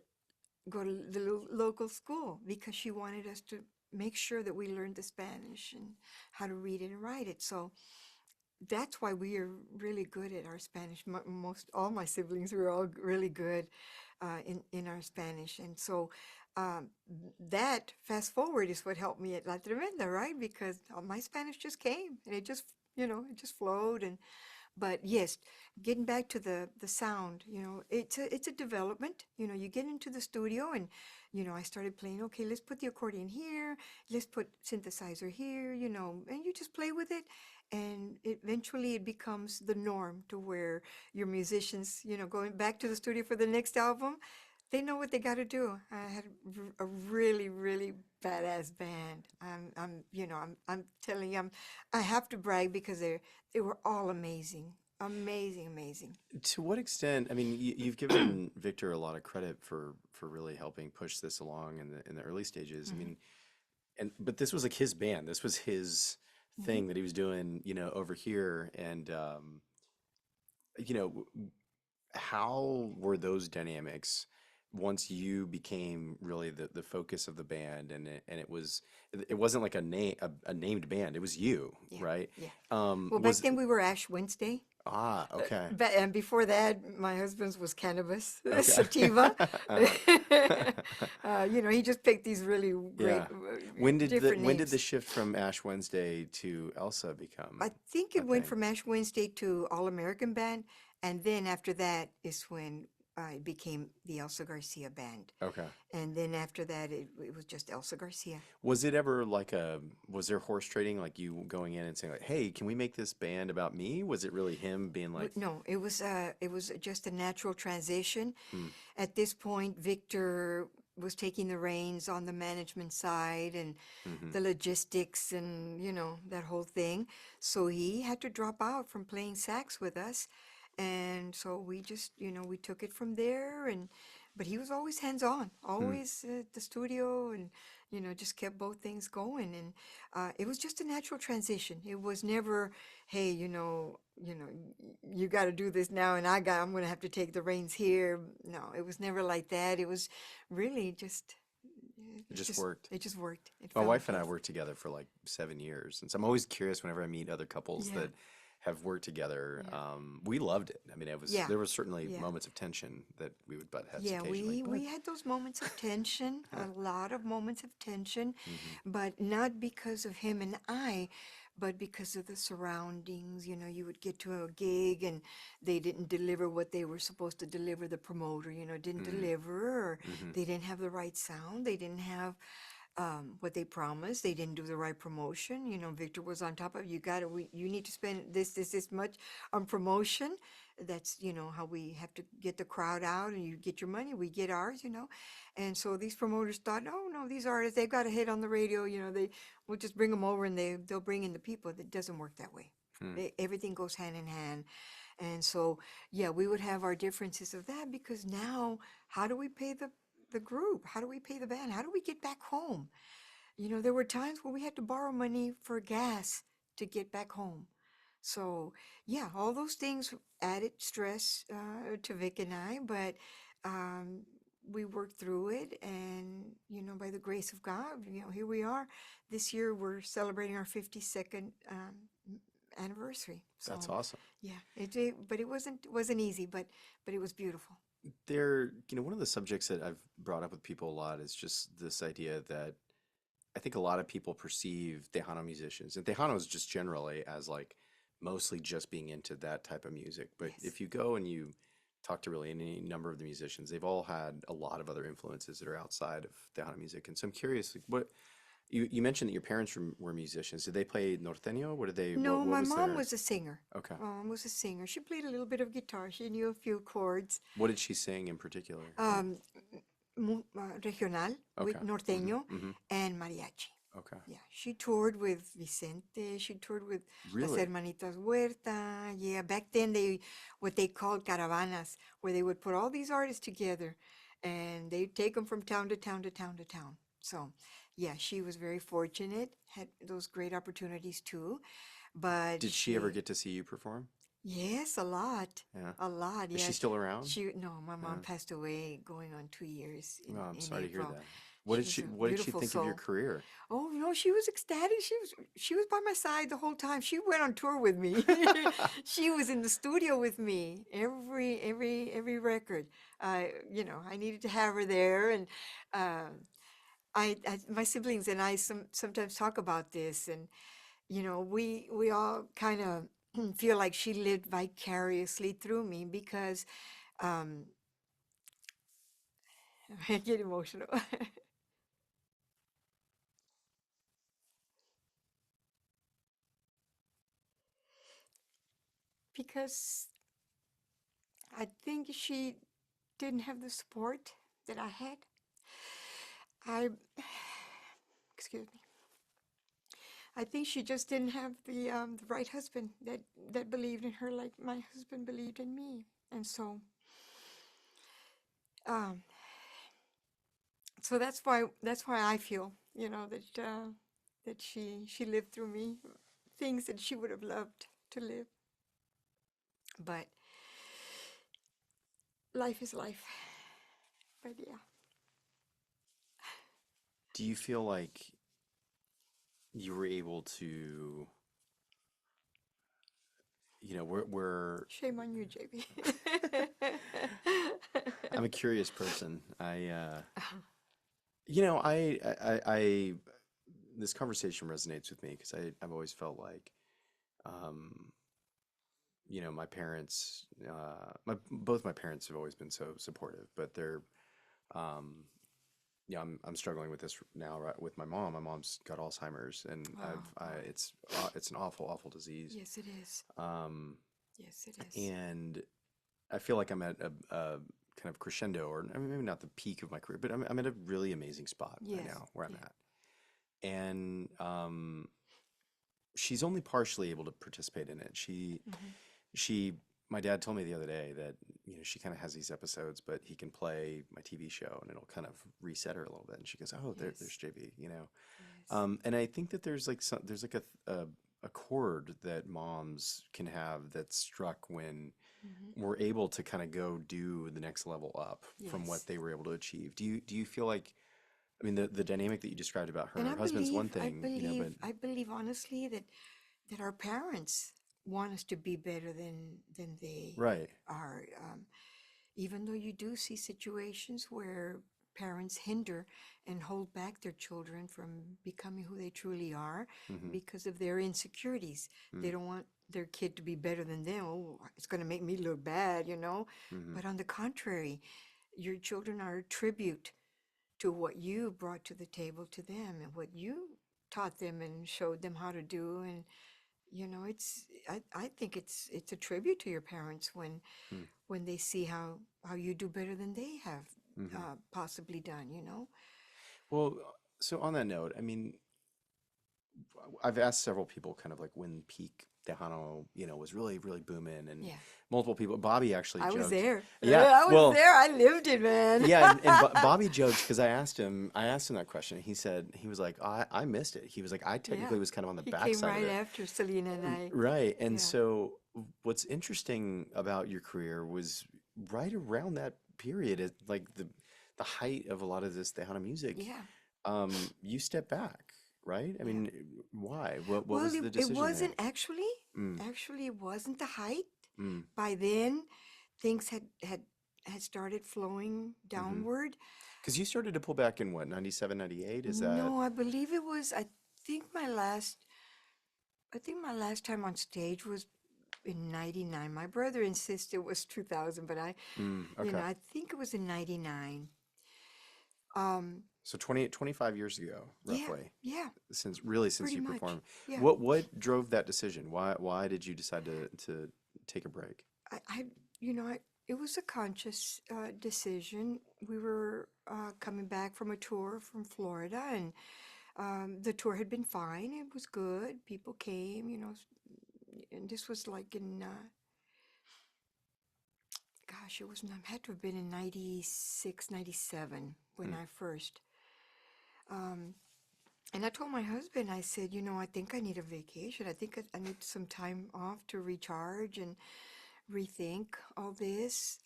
S2: go to the local school, because she wanted us to make sure that we learned the Spanish and how to read it and write it. So that's why we are really good at our Spanish. Most all my siblings were all really good in our Spanish, and so that fast forward is what helped me at La Tremenda, right? Because my Spanish just came, and it just flowed. And but yes, getting back to the sound, it's a development. You get into the studio, and I started playing. Okay, let's put the accordion here. Let's put synthesizer here. And you just play with it, and eventually it becomes the norm, to where your musicians, going back to the studio for the next album, they know what they got to do. I had a really, really badass band. I'm telling you, I have to brag, because they were all amazing, amazing, amazing.
S1: To what extent? I mean, you've given Victor a lot of credit for really helping push this along in the early stages. I
S2: Hmm.
S1: mean, but this was like his band. This was his
S2: Hmm.
S1: thing that he was doing, over here. And you know, how were those dynamics once you became really the focus of the band, and it wasn't like a named band. It was you,
S2: Yeah,
S1: right?
S2: yeah. Well, back
S1: Was
S2: then we were Ash Wednesday.
S1: okay.
S2: And before that, my husband's was cannabis,
S1: Okay.
S2: sativa.
S1: Uh-huh.
S2: He just picked these really great,
S1: Yeah. When did
S2: different
S1: the
S2: names.
S1: shift from Ash Wednesday to Elsa become
S2: I think
S1: a
S2: it went
S1: thing?
S2: from Ash Wednesday to All American Band, and then after that is when it became the Elsa Garcia band.
S1: Okay.
S2: And then after that, it was just Elsa Garcia.
S1: Was it ever like was there horse trading, like you going in and saying like, hey, can we make this band about me? Was it really him being like,
S2: No, it was just a natural transition.
S1: hmm,
S2: At this point, Victor was taking the reins on the management side and
S1: mm-hmm,
S2: the logistics and that whole thing. So he had to drop out from playing sax with us, and so we just we took it from there. And but he was always hands on,
S1: hmm,
S2: always at the studio, and just kept both things going. And it was just a natural transition. It was never, hey, you got to do this now, and I'm going to have to take the reins here. No, it was never like that. It was really just
S1: it just worked?
S2: it just worked. It
S1: My
S2: fell in
S1: wife and I
S2: place.
S1: worked together for like 7 years, and so I'm always curious whenever I meet other couples
S2: Yeah,
S1: that have worked together.
S2: yeah,
S1: We loved it. I mean, it was
S2: yeah,
S1: there was certainly
S2: yeah.
S1: moments of tension that we would butt heads
S2: Yeah,
S1: occasionally, but
S2: we had those moments of tension, a lot of moments of tension,
S1: hmm,
S2: but not because of him and I, but because of the surroundings. You would get to a gig and they didn't deliver what they were supposed to deliver. The promoter, didn't
S1: hmm,
S2: deliver, or
S1: hmm,
S2: they didn't have the right sound. They didn't have what they promised. They didn't do the right promotion. Victor was on top of, you got to, you need to spend this much on promotion. That's, how we have to get the crowd out, and you get your money, we get ours. And so these promoters thought, oh no, these artists, they've got a hit on the radio, we'll just bring them over and they'll bring in the people. It doesn't work that way.
S1: hmm.
S2: Everything goes hand in hand. And so, yeah, we would have our differences of that, because now, how do we pay the group? How do we pay the band? How do we get back home? There were times where we had to borrow money for gas to get back home. So, yeah, all those things added stress to Vic and I, but um, we worked through it. And, by the grace of God, here we are. This year we're celebrating our 52nd anniversary.
S1: That's
S2: So,
S1: awesome.
S2: yeah, but it wasn't easy, but it was beautiful.
S1: One of the subjects that I've brought up with people a lot is just this idea that I think a lot of people perceive Tejano musicians and Tejanos just generally as like mostly just being into that type of music. But
S2: Yes.
S1: if you go and you talk to really any number of the musicians, they've all had a lot of other influences that are outside of Tejano music. And so I'm curious, like, what you mentioned that your parents were musicians. Did they play norteño? What did they?
S2: No,
S1: What
S2: my
S1: was
S2: mom
S1: their?
S2: was a singer.
S1: Okay.
S2: My mom was a singer. She played a little bit of guitar. She knew a few chords.
S1: What did she sing in particular?
S2: Um, Regional
S1: Okay.
S2: with
S1: Mm-hmm.
S2: norteño
S1: Mm-hmm.
S2: and mariachi.
S1: Okay.
S2: Yeah, she toured with Vicente. She toured with Las
S1: Really?
S2: Hermanitas Huerta. Yeah, back then what they called caravanas, where they would put all these artists together, and they'd take them from town to town to town to town. So, yeah, she was very fortunate, had those great opportunities too. But
S1: Did she ever get to see you perform?
S2: yes, a lot,
S1: Yeah.
S2: a lot.
S1: Is she
S2: Yeah,
S1: still around?
S2: no, my mom
S1: Yeah.
S2: passed away going on 2 years
S1: Oh, I'm
S2: in
S1: sorry to hear
S2: April.
S1: that.
S2: She was a
S1: What did she
S2: beautiful
S1: think of your
S2: soul.
S1: career?
S2: Oh no, she was ecstatic. She was by my side the whole time. She went on tour with me. She was in the studio with me every record. I needed to have her there, and uh, my siblings and I sometimes talk about this, and we all kind of feel like she lived vicariously through me, because um, I get emotional. Because I think she didn't have the support that I had. I, excuse me. I think she just didn't have the right husband that believed in her like my husband believed in me, and um, so that's why I feel that she lived through me things that she would have loved to live, but life is life. But yeah,
S1: Do you feel like you were able to, we're
S2: shame on you, JB.
S1: I'm a curious person. You know, I this conversation resonates with me because I've always felt like, um, my parents, both my parents have always been so supportive, but um, I'm struggling with this now, right, with my mom. My mom's got Alzheimer's, and
S2: Oh, God.
S1: it's an awful, awful disease.
S2: Yes, it is.
S1: Um,
S2: Yes, it is.
S1: and I feel like I'm at a kind of crescendo, or I mean, maybe not the peak of my career, but I'm at a really amazing spot right
S2: Yes.
S1: now where I'm
S2: Yeah.
S1: at. And she's only partially able to participate in it.
S2: Hmm.
S1: She, my dad told me the other day that, she kind of has these episodes, but he can play my TV show and it'll kind of reset her a little bit. And she goes, "Oh, there's
S2: Yes.
S1: JB."
S2: Yes.
S1: And I think that there's like a chord that moms can have that's struck when
S2: Hmm.
S1: we're able to kind of go do the next level up from
S2: Yes.
S1: what they were able to achieve. Do you feel like, I mean, the dynamic that you described about her
S2: And
S1: and her husband's one thing, but
S2: I believe honestly that our parents want us to be better than they
S1: right.
S2: are. Even though you do see situations where parents hinder and hold back their children from becoming who they truly are
S1: Mm-hmm.
S2: because of their insecurities. They don't want their kid to be better than them. Oh, it's going to make me look bad, you know?
S1: Mm-hmm.
S2: But on the contrary, your children are a tribute to what you brought to the table to them and what you taught them and showed them how to do. And I think it's a tribute to your parents when they see how you do better than they have
S1: Mm-hmm.
S2: possibly done, you know?
S1: Well, so on that note, I mean, I've asked several people kind of like when peak Tejano, was really, really booming, and
S2: Yeah.
S1: multiple people. Bobby actually
S2: I was
S1: joked.
S2: there.
S1: Yeah,
S2: I was
S1: well,
S2: there. I lived it, man.
S1: yeah, and Bobby joked because I asked him that question. He was like, I missed it. He was like, I
S2: Yeah.
S1: technically was kind of on the
S2: He came
S1: backside of
S2: right
S1: it.
S2: after Selena and I.
S1: Right. And
S2: Yeah.
S1: so what's interesting about your career was right around that period, at like the height of a lot of this Tejano music,
S2: Yeah.
S1: you step back, right? I
S2: Yeah.
S1: mean, why? What
S2: Well,
S1: was the
S2: it
S1: decision there?
S2: wasn't actually.
S1: Mm,
S2: Actually, it wasn't the height.
S1: mm,
S2: By then, things had started flowing
S1: mm-hmm.
S2: downward.
S1: Because you started to pull back in what, 97, 98? Is that?
S2: No, I believe it was. Think my last. I think my last time on stage was in '99. My brother insisted it was 2000, but
S1: Okay.
S2: I think it was in '99. Um,
S1: So 25 years ago,
S2: yeah,
S1: roughly,
S2: yeah,
S1: since
S2: pretty
S1: you
S2: much.
S1: performed.
S2: Yeah.
S1: What drove that decision? Why did you decide to take a break?
S2: I it was a conscious decision. We were coming back from a tour from Florida, and the tour had been fine. It was good. People came, and this was like in, gosh, it was, had to have been in '96, '97 when
S1: Hmm.
S2: I first. Um, and I told my husband, I said, I think I need a vacation. I think I need some time off to recharge and rethink all this.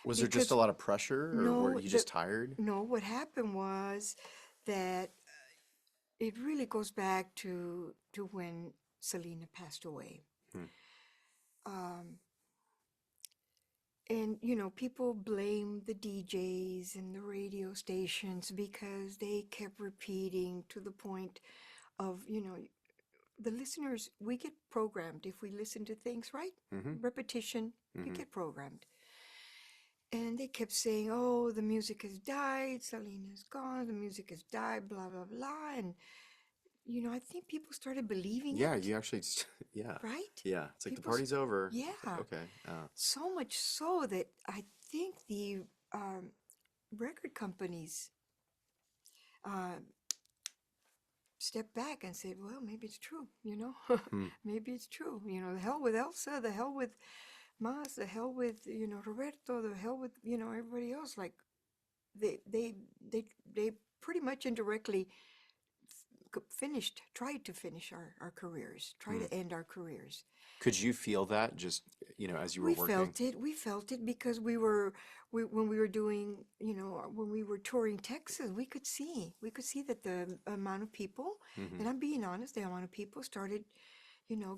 S1: Was there just a
S2: Because
S1: lot of pressure, or were
S2: no,
S1: you just tired?
S2: no, what happened was that it really goes back to when Selena passed away.
S1: Hmm.
S2: Um, and people blame the DJs and the radio stations because they kept repeating to the point of, the listeners, we get programmed if we listen to things, right?
S1: Mm-hmm.
S2: Repetition, you
S1: Mm-hmm.
S2: get programmed. And they kept saying, "Oh, the music has died. Selena's gone. The music has died. Blah blah blah." And I think people started believing
S1: Yeah,
S2: it,
S1: you actually, yeah,
S2: right?
S1: yeah. It's like the
S2: People,
S1: party's over. It's like,
S2: yeah.
S1: okay.
S2: So much so that I think the record companies uh, stepped back and said, "Well, maybe it's true.
S1: Hmm.
S2: Maybe it's true. The hell with Elsa. The hell with Mas. The hell with Roberto. The hell with everybody else. Like they they they pretty much indirectly tried to finish our careers, try
S1: Hmm.
S2: to end our careers.
S1: Could you feel that just, as you were working?
S2: We felt it because when we were doing, when we were touring Texas, we could see that the amount of people,
S1: Mm-hmm.
S2: and I'm being honest, the amount of people started,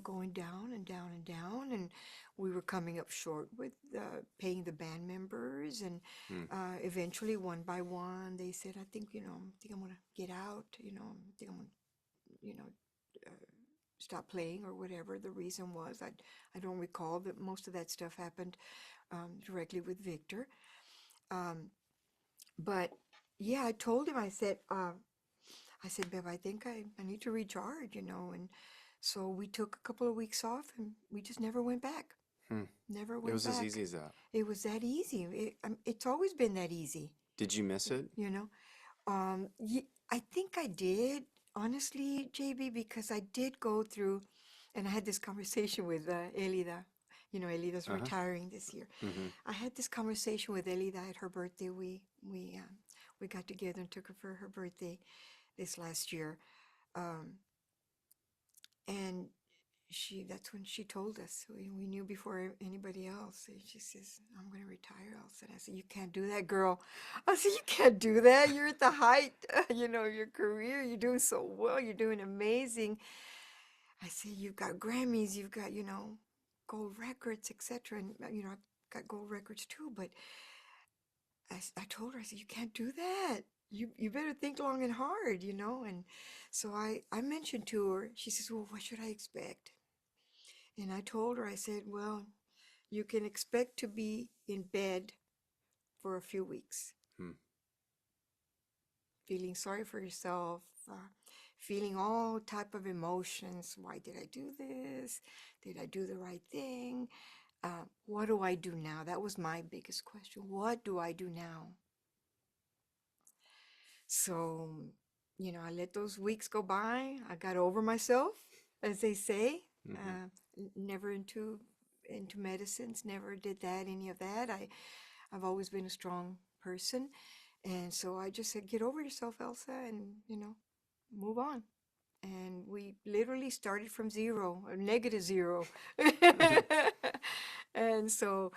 S2: going down and down and down, and we were coming up short with paying the band members, and
S1: Hmm.
S2: eventually, one by one, they said, I think I'm gonna get out, I think I'm gonna, you know, uh, stopped playing or whatever the reason was. I don't recall, but most of that stuff happened directly with Victor. Um, but yeah, I told him, I said, Bev, I think I need to recharge, and so we took a couple of weeks off and we just never went back.
S1: Hmm.
S2: Never
S1: It
S2: went
S1: was as
S2: back.
S1: easy as that.
S2: It was that easy. It's always been that easy,
S1: Did you miss it?
S2: you know. I think I did, honestly, JB, because I did go through, and I had this conversation with Elida. Elida's
S1: Uh-huh.
S2: retiring this year.
S1: Mm-hmm.
S2: I had this conversation with Elida at her birthday. We got together and took her for her birthday this last year, um, and that's when she told us. We knew before anybody else. And she says, I'm going to retire, Elsa. And I said, you can't do that, girl. I said, you can't do that. You're at the height, of your career. You're doing so well. You're doing amazing. I said, you've got Grammys, you've got, gold records, etc. And, I've got gold records too. But I told her, I said, you can't do that. You better think long and hard, And so I mentioned to her, she says, well, what should I expect? And I told her, I said, well, you can expect to be in bed for a few weeks,
S1: Hmm.
S2: feeling sorry for yourself, feeling all type of emotions. Why did I do this? Did I do the right thing? What do I do now? That was my biggest question. What do I do now? So, I let those weeks go by. I got over myself, as they say.
S1: Mm-hmm.
S2: Never into medicines. Never did that. Any of that. I've always been a strong person, and so I just said, "Get over yourself, Elsa, and move on." And we literally started from zero, or negative zero. And so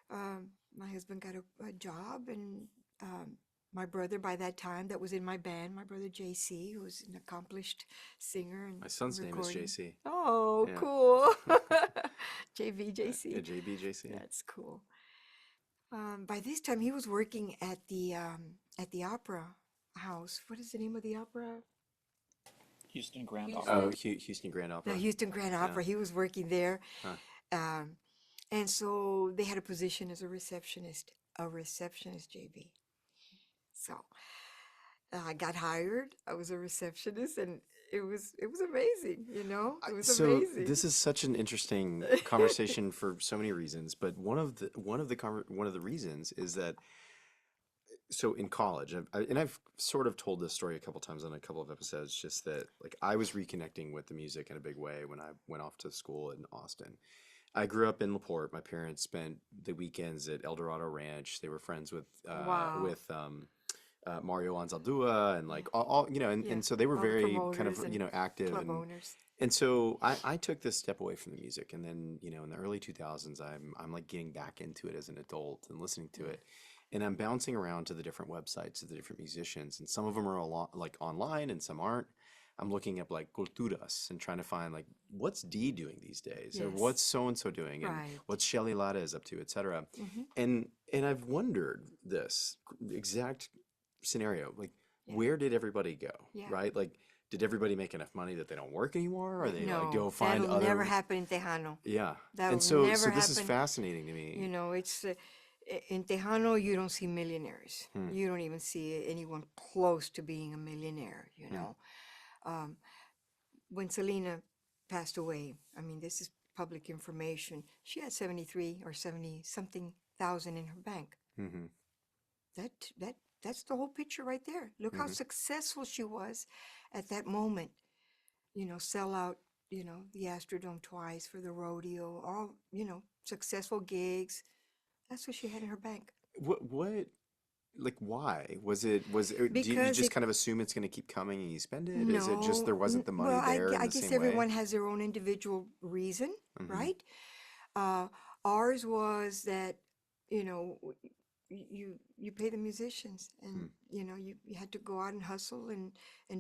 S2: my husband got a job, and um, my brother, by that time, that was in my band, my brother JC, who was an accomplished singer and
S1: My son's name is
S2: recording.
S1: JC.
S2: Oh,
S1: Yeah.
S2: cool. JV,
S1: Yeah,
S2: JC.
S1: JBJC.
S2: That's cool. By this time, he was working at the opera house. What is the name of the opera?
S4: Houston Grand
S1: Oh,
S4: Opera.
S1: Houston Grand
S2: The
S1: Opera.
S2: Houston Grand
S1: Yeah.
S2: Opera. He was working there.
S1: Huh.
S2: Um, and so they had a position as a receptionist, JB. So I got hired. I was a receptionist, and it was amazing. It was
S1: So
S2: amazing.
S1: this is such an interesting conversation for so many reasons, but one of the reasons is that so in college, and I've sort of told this story a couple times on a couple of episodes, just that like I was reconnecting with the music in a big way when I went off to school in Austin. I grew up in LaPorte. My parents spent the weekends at El Dorado Ranch. They were friends with
S2: Wow.
S1: Mario Anzaldúa and like all and,
S2: Yeah.
S1: and so they were
S2: All the
S1: very kind
S2: promoters
S1: of
S2: and
S1: active
S2: club
S1: and
S2: owners.
S1: and so I took this step away from the music, and then in the early 2000s I'm like getting back into it as an adult and listening to it, and I'm bouncing around to the different websites of the different musicians, and some of them are a lot like online and some aren't. I'm looking up like culturas and trying to find like what's Dee doing these days, or
S2: Yes.
S1: what's so and so doing, and
S2: Right.
S1: what's Shelly Latta is up to, etc.
S2: Mm-hmm.
S1: And I've wondered this exact scenario, like
S2: Yeah.
S1: where did everybody go,
S2: Yeah.
S1: right? Like, did everybody make enough money that they don't work anymore, or they like go
S2: No,
S1: find
S2: that'll
S1: other?
S2: never happen in Tejano.
S1: Yeah,
S2: That'll
S1: and so
S2: never
S1: this is
S2: happen.
S1: fascinating to me.
S2: It's in Tejano, you don't see millionaires.
S1: Hmm.
S2: You don't even see anyone close to being a millionaire. Um, when Selena passed away, I mean, this is public information. She had 73 or 70 something thousand in her bank.
S1: Mm-hmm.
S2: That's the whole picture right there. Look how
S1: Mm-hmm.
S2: successful she was at that moment. Sell out, the Astrodome twice for the rodeo, all, successful gigs. That's what she had in her bank.
S1: What like why do you
S2: Because
S1: just
S2: it,
S1: kind of assume it's going to keep coming and you spend it? Is it just
S2: no,
S1: there wasn't the money
S2: well,
S1: there in
S2: I
S1: the
S2: guess
S1: same way?
S2: everyone has their own individual reason,
S1: Mm-hmm.
S2: right? Uh, Ours was that, you know, w- you pay the musicians, and
S1: Hmm.
S2: you had to go out and hustle and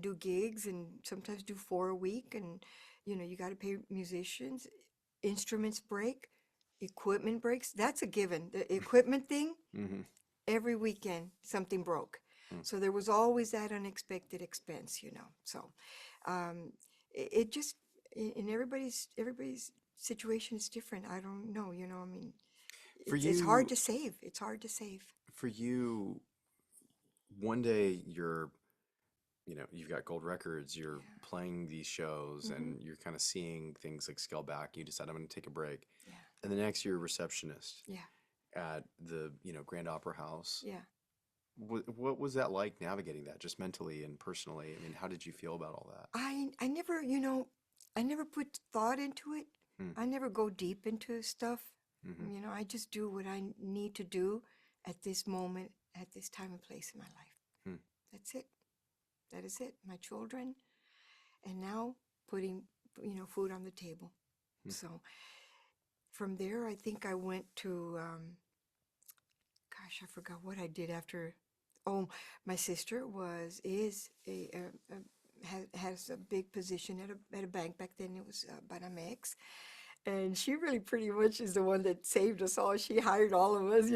S2: do gigs, and sometimes do 4 a week, and you got to pay musicians. Instruments break, equipment breaks. That's a given. The equipment thing,
S1: Mm-hmm.
S2: every weekend something broke.
S1: Hmm.
S2: So there was always that unexpected expense. So um, it just and everybody's situation is different. I don't know, I mean,
S1: For
S2: it's hard
S1: you,
S2: to save. It's hard to save.
S1: for you, one day you've got gold records, you're playing these shows,
S2: Hmm.
S1: and you're kind of seeing things like scale back. You decide I'm going to take a break,
S2: Yeah.
S1: and the next you're a receptionist
S2: Yeah.
S1: at the Grand Opera House.
S2: Yeah.
S1: What was that like navigating that, just mentally and personally? I mean, how did you feel about all that?
S2: I never, I never put thought into it.
S1: Hmm.
S2: I never go deep into stuff.
S1: Hmm.
S2: I just do what I need to do at this moment, at this time and place in my life.
S1: Hmm.
S2: That's it. That is it. My children, and now putting, food on the table.
S1: Hmm.
S2: So from there, I think I went to, gosh, I forgot what I did after. Oh, my sister is has a big position at a bank. Back then it was Banamex, and she really pretty much is the one that saved us all. She hired all of us,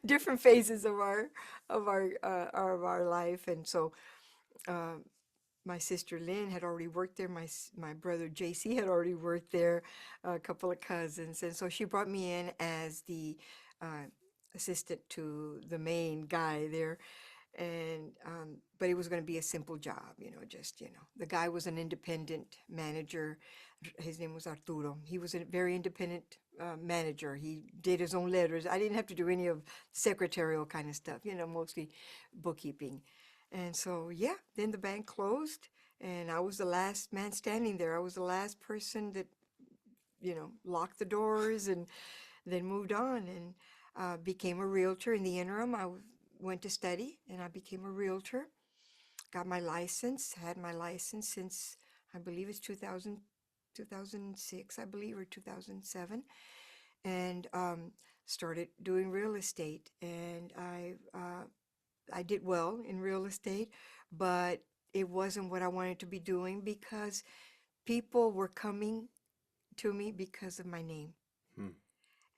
S2: different phases of our life, and so uh, my sister Lynn had already worked there. My brother JC had already worked there, a couple of cousins, and so she brought me in as the uh, assistant to the main guy there. And but it was going to be a simple job, just the guy was an independent manager. His name was Arturo. He was a very independent manager. He did his own letters. I didn't have to do any of secretarial kind of stuff, mostly bookkeeping. And so, yeah, then the bank closed, and I was the last man standing there. I was the last person that, locked the doors and then moved on and became a realtor. In the interim, went to study and I became a realtor. Got my license, had my license since I believe it's 2006, I believe, or 2007, and started doing real estate. And I did well in real estate, but it wasn't what I wanted to be doing because people were coming to me because of my name.
S1: Hmm.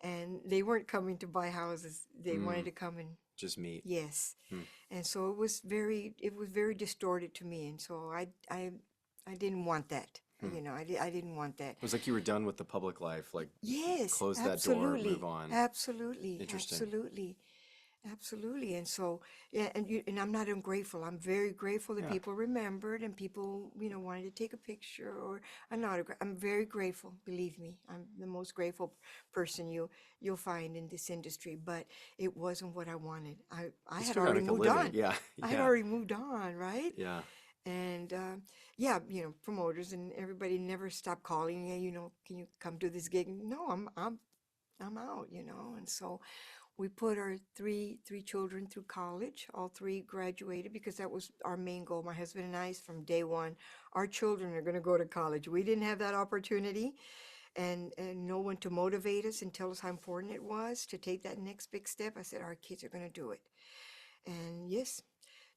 S2: And they weren't coming to buy houses. They wanted
S1: Mm.
S2: to come and
S1: Just meet.
S2: yes.
S1: Hmm.
S2: And so it was very distorted to me. And so I didn't want that.
S1: Hmm.
S2: I didn't want that.
S1: It was like you were done with the public life, like
S2: Yes,
S1: close that door, move
S2: absolutely.
S1: on.
S2: Absolutely.
S1: Interesting.
S2: Absolutely. Absolutely. And so, yeah, and I'm not ungrateful. I'm very grateful that
S1: Yeah.
S2: people remembered and people, wanted to take a picture or an autograph. I'm very grateful, believe me. I'm the most grateful person you'll find in this industry, but it wasn't what I wanted. I
S1: You
S2: had
S1: still gotta
S2: already
S1: make a
S2: moved
S1: living.
S2: on.
S1: Yeah.
S2: I had
S1: Yeah.
S2: already moved on, right?
S1: Yeah.
S2: And yeah, promoters and everybody never stopped calling. Hey, can you come do this gig? No, I'm out. And so we put our three children through college. All three graduated because that was our main goal. My husband and I, from day one, our children are going to go to college. We didn't have that opportunity, and no one to motivate us and tell us how important it was to take that next big step. I said our kids are going to do it, and yes,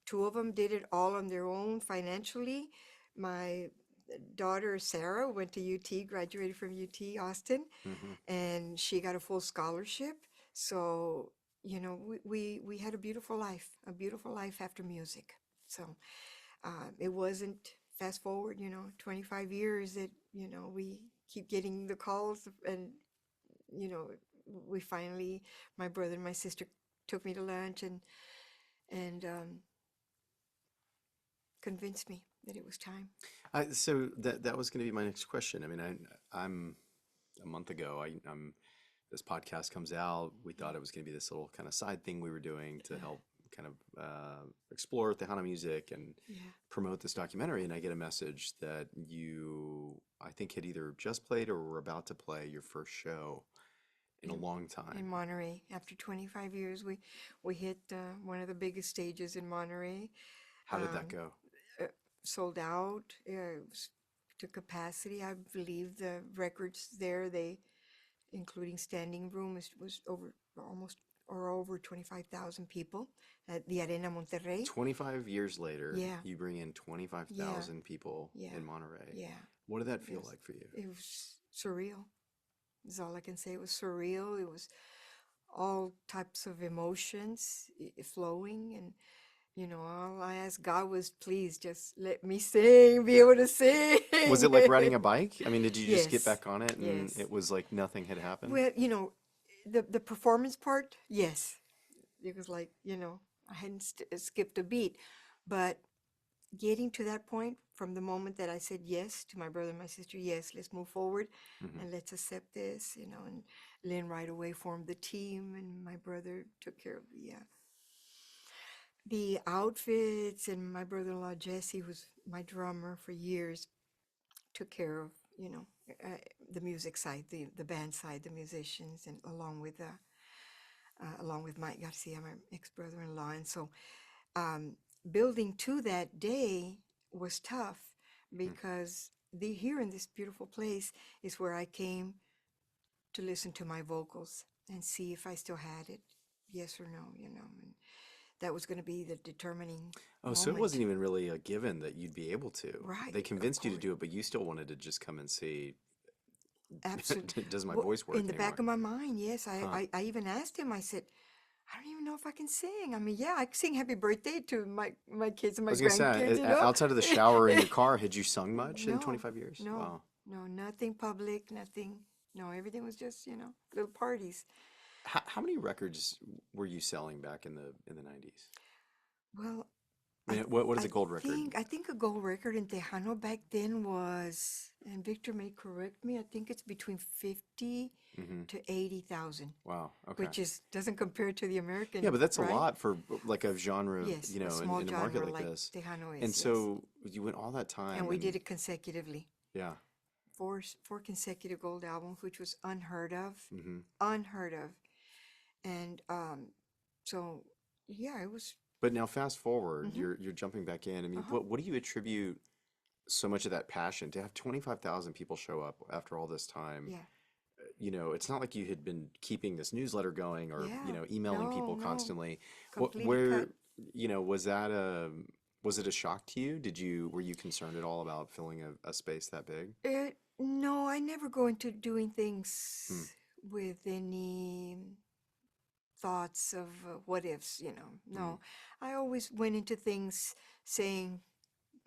S2: two of them did it all on their own financially. My daughter Sarah went to UT, graduated from UT Austin,
S1: Hmm.
S2: and she got a full scholarship. So, we had a beautiful life after music. So, it wasn't fast forward, 25 years that, we keep getting the calls and, you know, we finally, my brother and my sister took me to lunch and convinced me that it was time.
S1: So that was going to be my next question. I mean, I'm a month ago. I'm this podcast comes out. We thought it was going to be this little kind of side thing we were doing to help kind of explore Tejano music and
S2: Yeah.
S1: promote this documentary. And I get a message that you, I think, had either just played or were about to play your first show in a
S2: In,
S1: long
S2: in
S1: time.
S2: Monterey. After 25 years, we hit one of the biggest stages in Monterey.
S1: How did that
S2: Um,
S1: go?
S2: uh, Sold out to capacity. I believe the records there, including standing room, was over 25,000 people at the Arena Monterrey.
S1: 25 years later,
S2: Yeah,
S1: you bring in
S2: yeah,
S1: 25,000 people
S2: yeah,
S1: in Monterey.
S2: yeah.
S1: What did that
S2: It
S1: feel
S2: was,
S1: like for you?
S2: it was surreal. That's all I can say. It was surreal. It was all types of emotions flowing, you know, all I asked God was, please just let me sing, be able to sing.
S1: Was it like riding a bike? I mean, did you just get
S2: Yes,
S1: back on it and
S2: yes.
S1: it was like nothing had happened?
S2: Well, you know, the performance part, yes. It was like, you know, I hadn't skipped a beat. But getting to that point from the moment that I said yes to my brother and my sister, yes, let's move forward
S1: Hmm.
S2: and let's accept this, you know, and Lynn right away formed the team and my brother took care of the outfits, and my brother-in-law Jesse, who's my drummer for years, took care of, you know, the music side, the band side, the musicians, and along with Mike Garcia, my ex-brother-in-law. And so building to that day was tough because here in this beautiful place is where I came to listen to my vocals and see if I still had it, yes or no, you know. And that was going to be the determining
S1: Oh, so it wasn't
S2: moment.
S1: even really a given that you'd be able to. They
S2: Right, of
S1: convinced you to
S2: course.
S1: do it, but you still wanted to just come and see,
S2: Absolutely.
S1: does my voice
S2: In
S1: work
S2: the back
S1: anymore?
S2: of my mind, yes.
S1: Huh.
S2: I even asked him, I said, I don't even know if I can sing. I mean, yeah, I can sing happy birthday to my kids and
S1: I
S2: my
S1: was gonna
S2: grandkids,
S1: say,
S2: you know?
S1: outside of the shower in your car, had you sung much in
S2: No,
S1: 25 years?
S2: no,
S1: Wow.
S2: no, nothing public, nothing. No, everything was just, you know, little parties.
S1: How many records were you selling back in the 90s?
S2: Well,
S1: I mean, what is
S2: I
S1: a gold record?
S2: I think a gold record in Tejano back then was, and Victor may correct me, I think it's between 50
S1: Hmm.
S2: to 80,000,
S1: Wow. Okay.
S2: which is doesn't compare to the
S1: Yeah,
S2: American,
S1: but that's a
S2: right?
S1: lot for like a genre,
S2: Yes, a
S1: in
S2: small
S1: a market
S2: genre
S1: like
S2: like
S1: this.
S2: Tejano
S1: And
S2: is, yes.
S1: so you went all that
S2: And
S1: time
S2: we did
S1: and
S2: it consecutively.
S1: yeah.
S2: Four consecutive gold albums, which was unheard of,
S1: Hmm.
S2: unheard of. And so yeah, it was.
S1: But now fast forward,
S2: Hmm.
S1: you're jumping back in. I mean,
S2: Uh-huh.
S1: what do you attribute so much of that passion to have 25,000 people show up after all this time?
S2: Yeah,
S1: It's not like you had been keeping this newsletter going or,
S2: yeah.
S1: emailing
S2: No,
S1: people
S2: no,
S1: constantly.
S2: completely
S1: Where,
S2: cut.
S1: was it a shock to you? Were you concerned at all about filling a space that big?
S2: No, I never go into doing
S1: Hmm.
S2: things with any thoughts of what ifs, you know.
S1: Hmm.
S2: No, I always went into things saying,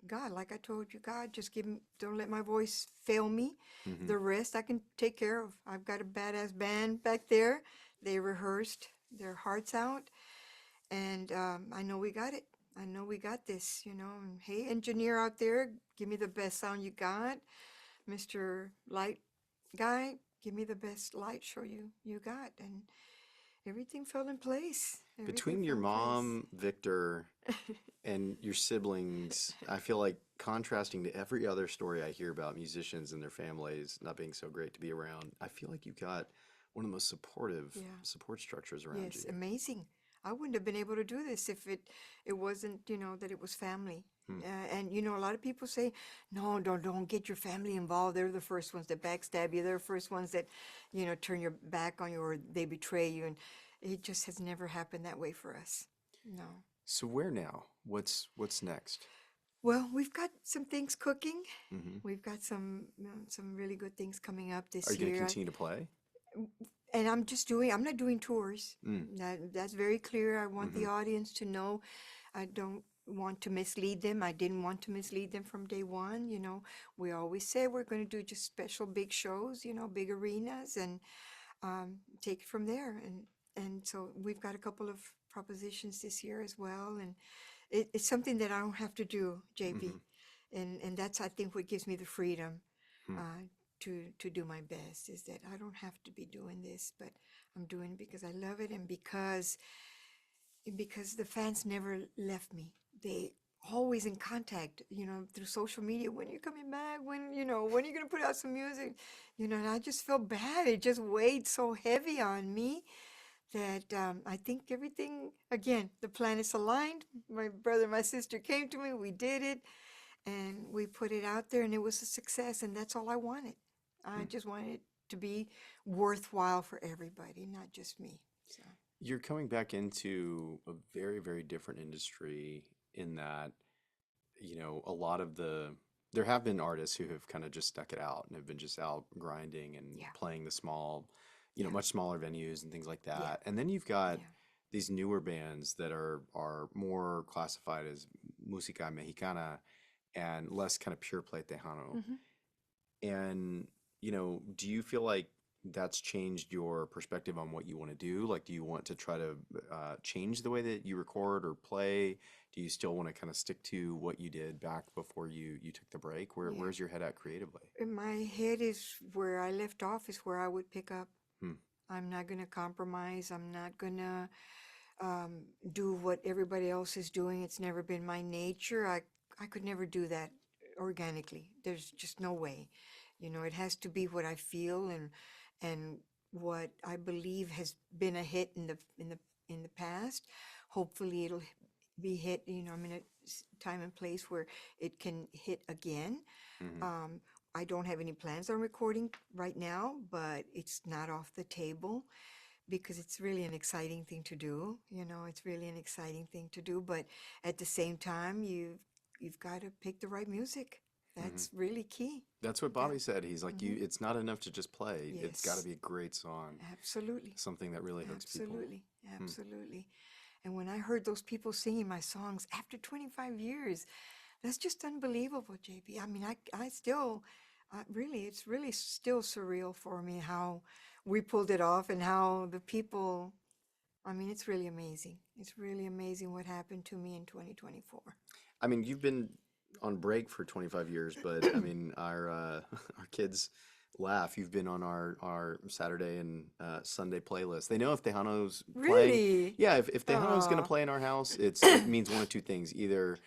S2: God, like I told you, God, just give me, don't let my voice fail me.
S1: Hmm.
S2: The rest I can take care of. I've got a badass band back there. They rehearsed their hearts out, and I know we got it. I know we got this, you know. And hey, engineer out there, give me the best sound you got. Mr. Light guy, give me the best light show you got. And everything fell in place. Everything
S1: Between your
S2: fell in place.
S1: mom, Victor, and your siblings, I feel like contrasting to every other story I hear about musicians and their families not being so great to be around, I feel like you've got one of the most supportive
S2: Yeah.
S1: support structures around
S2: Yes,
S1: you.
S2: amazing. I wouldn't have been able to do this if it wasn't, you know, that it was family.
S1: Hmm.
S2: And you know, a lot of people say, no, don't get your family involved. They're the first ones that backstab you. They're the first ones that, you know, turn your back on you or they betray you. And it just has never happened that way for us. No.
S1: So where now? What's next?
S2: Well, we've got some things cooking.
S1: Hmm.
S2: We've got some really good things coming up
S1: Are
S2: this
S1: you going to
S2: year.
S1: continue to play?
S2: And I'm not doing tours.
S1: Mm.
S2: That's very clear. I want
S1: Hmm.
S2: the audience to know I don't want to mislead them. I didn't want to mislead them from day one. You know, we always say we're going to do just special big shows, you know, big arenas, and take it from there. And so we've got a couple of propositions this year as well, and it's something that I don't have to do,
S1: Hmm.
S2: JB, and that's, I think, what gives me the freedom
S1: Hmm.
S2: to do my best, is that I don't have to be doing this, but I'm doing it because I love it, and because the fans never left me. They always in contact, you know, through social media. When are you coming back? When, you know, when are you gonna put out some music? You know, and I just felt bad. It just weighed so heavy on me that I think everything, again, the planets aligned. My brother and my sister came to me. We did it, and we put it out there, and it was a success. And that's all I wanted. I just wanted it to be worthwhile for everybody, not just me. So
S1: You're coming back into a very, very different industry in that, a lot of there have been artists who have kind of just stuck it out and have been just out grinding and
S2: yeah,
S1: playing the small,
S2: yeah,
S1: much smaller venues and things like
S2: yeah,
S1: that. And then you've got
S2: yeah.
S1: these newer bands that are more classified as música mexicana and less kind of pure play Tejano.
S2: Hmm.
S1: And, do you feel like that's changed your perspective on what you want to do? Like, do you want to try to change the way that you record or play? Do you still want to kind of stick to what you did back before you took the break?
S2: Yeah.
S1: Where's your head at creatively?
S2: In my head is where I left off is where I would pick up.
S1: Hmm.
S2: I'm not going to compromise. I'm not going to do what everybody else is doing. It's never been my nature. I could never do that organically. There's just no way. It has to be what I feel and what I believe has been a hit in the past. Hopefully it'll be hit, I'm in a time and place where it can hit again.
S1: Hmm.
S2: Um, I don't have any plans on recording right now, but it's not off the table because it's really an exciting thing to do. It's really an exciting thing to do, but at the same time, you've got to pick the right music.
S1: Hmm.
S2: That's really key.
S1: That's what
S2: That,
S1: Bobby said. He's like,
S2: hmm
S1: it's not enough to just play. It's got to
S2: Yes,
S1: be a great song,
S2: absolutely,
S1: something that really hooks people.
S2: absolutely,
S1: Hmm.
S2: absolutely. And when I heard those people singing my songs after 25 years, that's just unbelievable, JB. I mean, I still, really, it's really still surreal for me how we pulled it off and how the people. I mean, it's really amazing. It's really amazing what happened to me in 2024.
S1: I mean, you've been on break for 25 years, but I mean, our our kids laugh. You've been on our Saturday and Sunday playlist. They know if Tejano's playing.
S2: Really?
S1: Yeah, if Tejano's gonna
S2: Oh,
S1: play in our house, it means one of two things. Either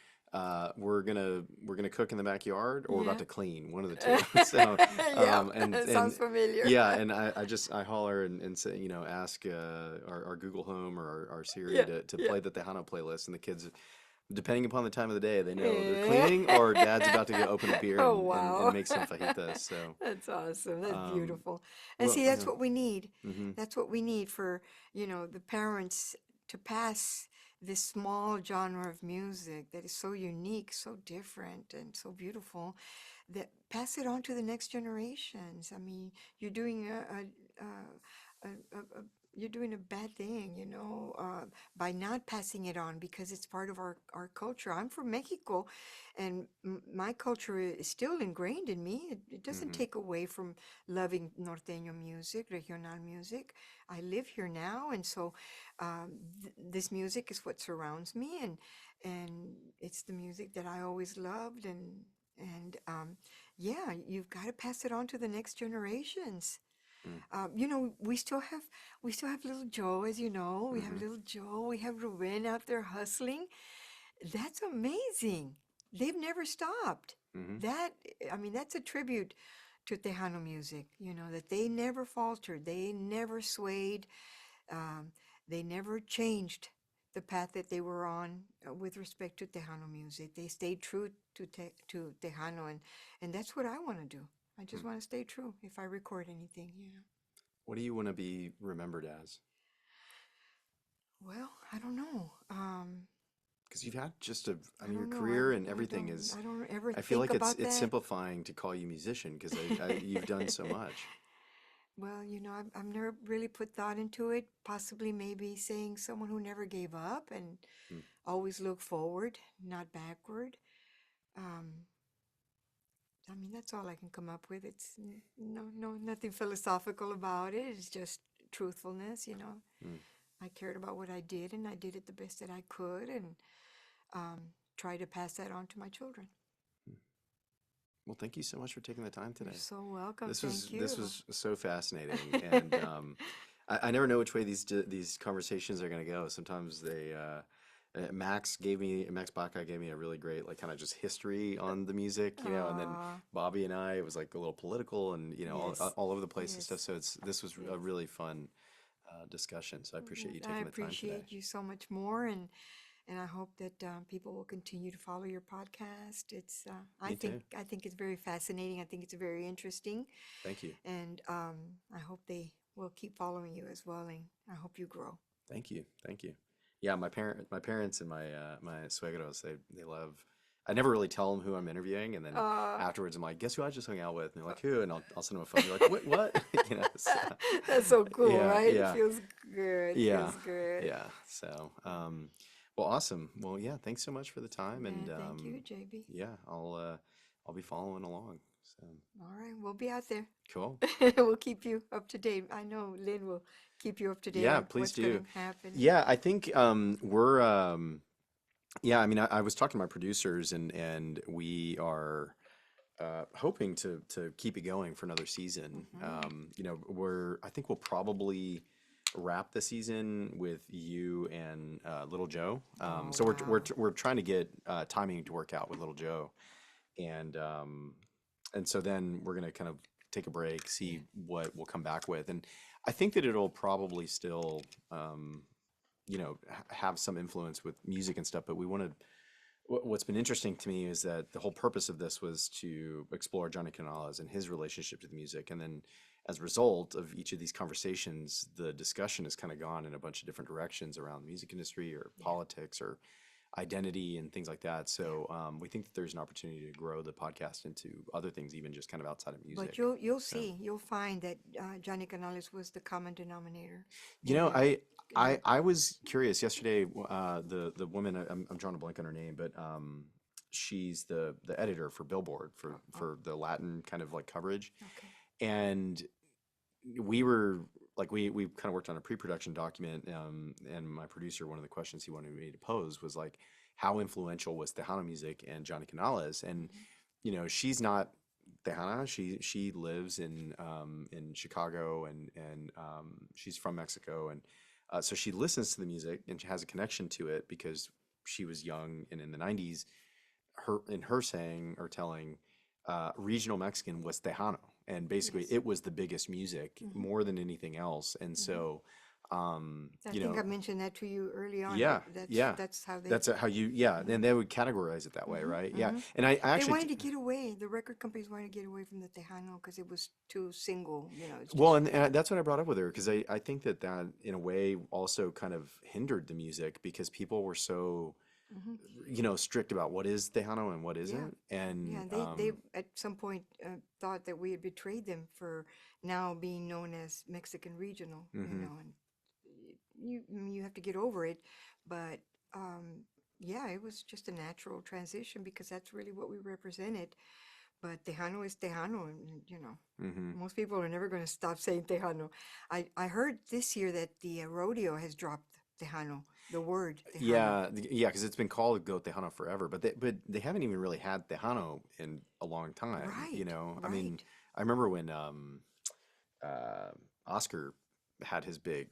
S1: we're gonna cook in the backyard, or we're about
S2: yeah.
S1: to clean. One of the two. So,
S2: Yeah,
S1: and
S2: sounds familiar.
S1: yeah, and I holler and say, ask our Google Home or our Siri
S2: Yeah,
S1: to
S2: yeah.
S1: play the Tejano playlist, and the kids, depending upon the time of the day, they know they're
S2: Eh.
S1: cleaning or dad's about to go open a beer
S2: Oh,
S1: and
S2: wow.
S1: make some fajitas. So,
S2: That's awesome. That's
S1: um,
S2: beautiful. And
S1: well,
S2: see, that's what we need.
S1: hmm
S2: That's what we need for, the parents to pass this small genre of music that is so unique, so different, and so beautiful, that pass it on to the next generations. I mean, you're doing a you're doing a bad thing, by not passing it on because it's part of our culture. I'm from Mexico, and my culture is still ingrained in me. It doesn't
S1: hmm
S2: take away from loving norteño music, regional music. I live here now, and so this music is what surrounds me, and it's the music that I always loved, and yeah, you've got to pass it on to the next generations. We still have little Joe, as you know. We have
S1: hmm
S2: little Joe. We have Ruben out there hustling. That's amazing. They've never stopped.
S1: hmm
S2: That, I mean, that's a tribute to Tejano music, that they never faltered, they never swayed, um, they never changed the path that they were on with respect to Tejano music. They stayed true to Tejano, and that's what I want to do. I just want to stay true if I record anything.
S1: What do you want to be remembered as?
S2: Well, I don't know.
S1: Because you've had just a, I
S2: I
S1: mean, your
S2: don't know. I
S1: career
S2: don't.
S1: and
S2: I
S1: everything
S2: don't.
S1: is.
S2: I don't ever
S1: I feel
S2: think
S1: like it's
S2: about
S1: it's
S2: that.
S1: simplifying to call you musician because you've done so much.
S2: Well, I've never really put thought into it. Possibly, maybe saying someone who never gave up and
S1: Hmm.
S2: always looked forward, not backward. Um, I mean, that's all I can come up with. It's nothing philosophical about it. It's just truthfulness.
S1: Hmm.
S2: I cared about what I did, and I did it the best that I could, and um, try to pass that on to my children.
S1: Well, thank you so much for taking the time
S2: You're
S1: today.
S2: so welcome.
S1: This was
S2: Thank
S1: this
S2: you.
S1: was so fascinating, and I never know which way these conversations are going to go. Sometimes Max Baca gave me a really great like kind of just history on the music, and then
S2: Ah,
S1: Bobby and I, it was like a little political and
S2: yes,
S1: all over the place and stuff.
S2: yes,
S1: So this was a
S2: yes.
S1: really fun discussion. So I appreciate you
S2: I
S1: taking the time today.
S2: appreciate you so much more, and I hope that people will continue to follow your podcast. It's I
S1: Me
S2: think
S1: too.
S2: I think it's very fascinating. I think it's very interesting,
S1: Thank you.
S2: and I hope they will keep following you as well. And I hope you grow.
S1: Thank you. Thank you. Yeah, my parents and my suegros, they love I never really tell them who I'm interviewing, and then
S2: Uh,
S1: afterwards I'm like, guess who I just hung out with? And they're like, who? And I'll send them a phone. They're like, what? You know, so,
S2: that's so cool,
S1: yeah,
S2: right? It
S1: yeah,
S2: feels good.
S1: yeah,
S2: Feels good.
S1: yeah. So, well, awesome. Well, yeah, thanks so much for the time,
S2: Yeah,
S1: and
S2: thank you, JB.
S1: yeah, I'll be following along. So
S2: All right, we'll be out there.
S1: cool.
S2: We'll keep you up to date. I know Lynn will keep you up to date
S1: Yeah,
S2: on
S1: please
S2: what's going
S1: do.
S2: to happen.
S1: Yeah, I think we're yeah, I mean, I was talking to my producers, and we are hoping to keep it going for another season. You know, I think we'll probably wrap the season with you and Little Joe.
S2: Oh,
S1: So
S2: wow.
S1: we're trying to get timing to work out with Little Joe, and so then we're gonna kind of take a break, see what we'll come back with, and I think that it'll probably still you know have some influence with music and stuff, but we want to what's been interesting to me is that the whole purpose of this was to explore Johnny Canales and his relationship to the music. And then as a result of each of these conversations, the discussion has kind of gone in a bunch of different directions around the music industry or politics or identity and things like that. So we think that there's an opportunity to grow the podcast into other things, even just kind of outside of
S2: But
S1: music.
S2: you'll
S1: So,
S2: see, you'll find that Johnny Canales was the common denominator
S1: you
S2: in
S1: know,
S2: that. In that.
S1: I was curious yesterday. The woman I'm drawing a blank on her name, but she's the editor for Billboard for the Latin kind of like coverage,
S2: Okay.
S1: and we were like we kind of worked on a pre-production document, and my producer, one of the questions he wanted me to pose was like, how influential was Tejano music and Johnny Canales? And you know, she's not Tejana. She lives in Chicago, and she's from Mexico, and so she listens to the music and she has a connection to it because she was young and in the '90s. Her saying or telling, regional Mexican was Tejano, and basically
S2: Yes.
S1: it was the biggest music more than anything else. And so,
S2: I
S1: you
S2: think I
S1: know,
S2: mentioned that to you early on.
S1: yeah, yeah,
S2: That's how they.
S1: that's how you, yeah, and they would categorize it that way, right? Yeah, and I
S2: They
S1: actually,
S2: wanted to get away. The record companies wanted to get away from the Tejano because it was too single. You know, it's
S1: well,
S2: just.
S1: and that's what I brought up with her because I think that in a way also kind of hindered the music because people were so,
S2: Mhm.
S1: you know, strict about what is Tejano and what
S2: Yeah.
S1: isn't.
S2: Yeah,
S1: And
S2: they at some point thought that we had betrayed them for now being known as Mexican regional, you
S1: mhm.
S2: know, and I mean, you have to get over it. But yeah, it was just a natural transition because that's really what we represented. But Tejano is Tejano, and you know,
S1: Hmm.
S2: most people are never going to stop saying Tejano. I heard this year that the rodeo has dropped Tejano, the word Tejano.
S1: Yeah, yeah, because it's been called Go Tejano forever, but they haven't even really had Tejano in a long time. You
S2: Right,
S1: know, I mean,
S2: right.
S1: I remember when uh, Oscar had his big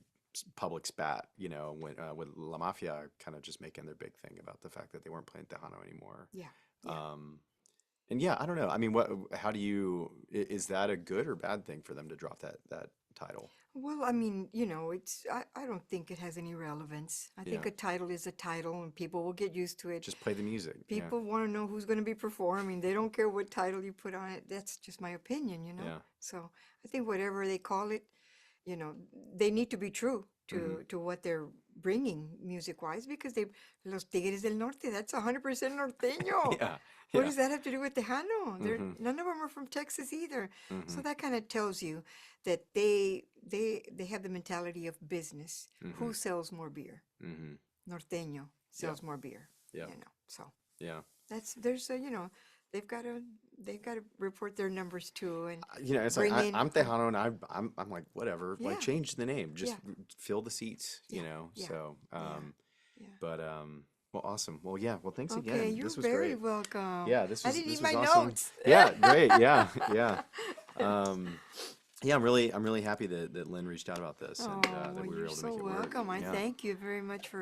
S1: public spat. You know, when with La Mafia kind of just making their big thing about the fact that they weren't playing Tejano anymore.
S2: Yeah, yeah.
S1: Um, and yeah, I don't know. I mean, what? How do you? Is that a good or bad thing for them to drop that title?
S2: Well, I mean, you know, I don't think it has any relevance. I think
S1: Yeah,
S2: a title is a title and people will get used to it.
S1: just play the music. Yeah,
S2: People want to know who's going to be performing. They don't care what title you put on it. That's just my opinion, you know?
S1: yeah.
S2: So I think whatever they call it, you know, they need to be true
S1: Hmm.
S2: to what they're bringing music-wise because they, Los Tigres del Norte, that's 100% norteño.
S1: Yeah,
S2: What
S1: yeah.
S2: does that have to do with Tejano? They're
S1: Hmm.
S2: none of them are from Texas either.
S1: Hmm.
S2: So that kind of tells you that they have the mentality of business.
S1: Hmm.
S2: Who sells more beer?
S1: Hmm.
S2: Norteño
S1: Yeah,
S2: sells more beer.
S1: yeah,
S2: You know. So
S1: yeah.
S2: there's a, you know, they've got to report their numbers too and
S1: You know, it's like
S2: bring in
S1: I'm Tejano, and I'm like whatever, like
S2: yeah,
S1: change the name, just
S2: yeah,
S1: fill the seats, you
S2: yeah,
S1: know.
S2: yeah,
S1: So,
S2: yeah, yeah.
S1: but well, awesome. Well, yeah. Well, thanks
S2: Okay,
S1: again.
S2: you're
S1: This was
S2: very
S1: great.
S2: welcome.
S1: Yeah,
S2: I didn't
S1: this
S2: need
S1: was
S2: my
S1: awesome.
S2: notes.
S1: Yeah, great. Yeah, yeah. Um, yeah, I'm really happy that Lynn reached out about this
S2: Oh,
S1: and
S2: well,
S1: that we were
S2: you're
S1: able to
S2: so
S1: make it work.
S2: welcome. I
S1: Yeah.
S2: thank you very much for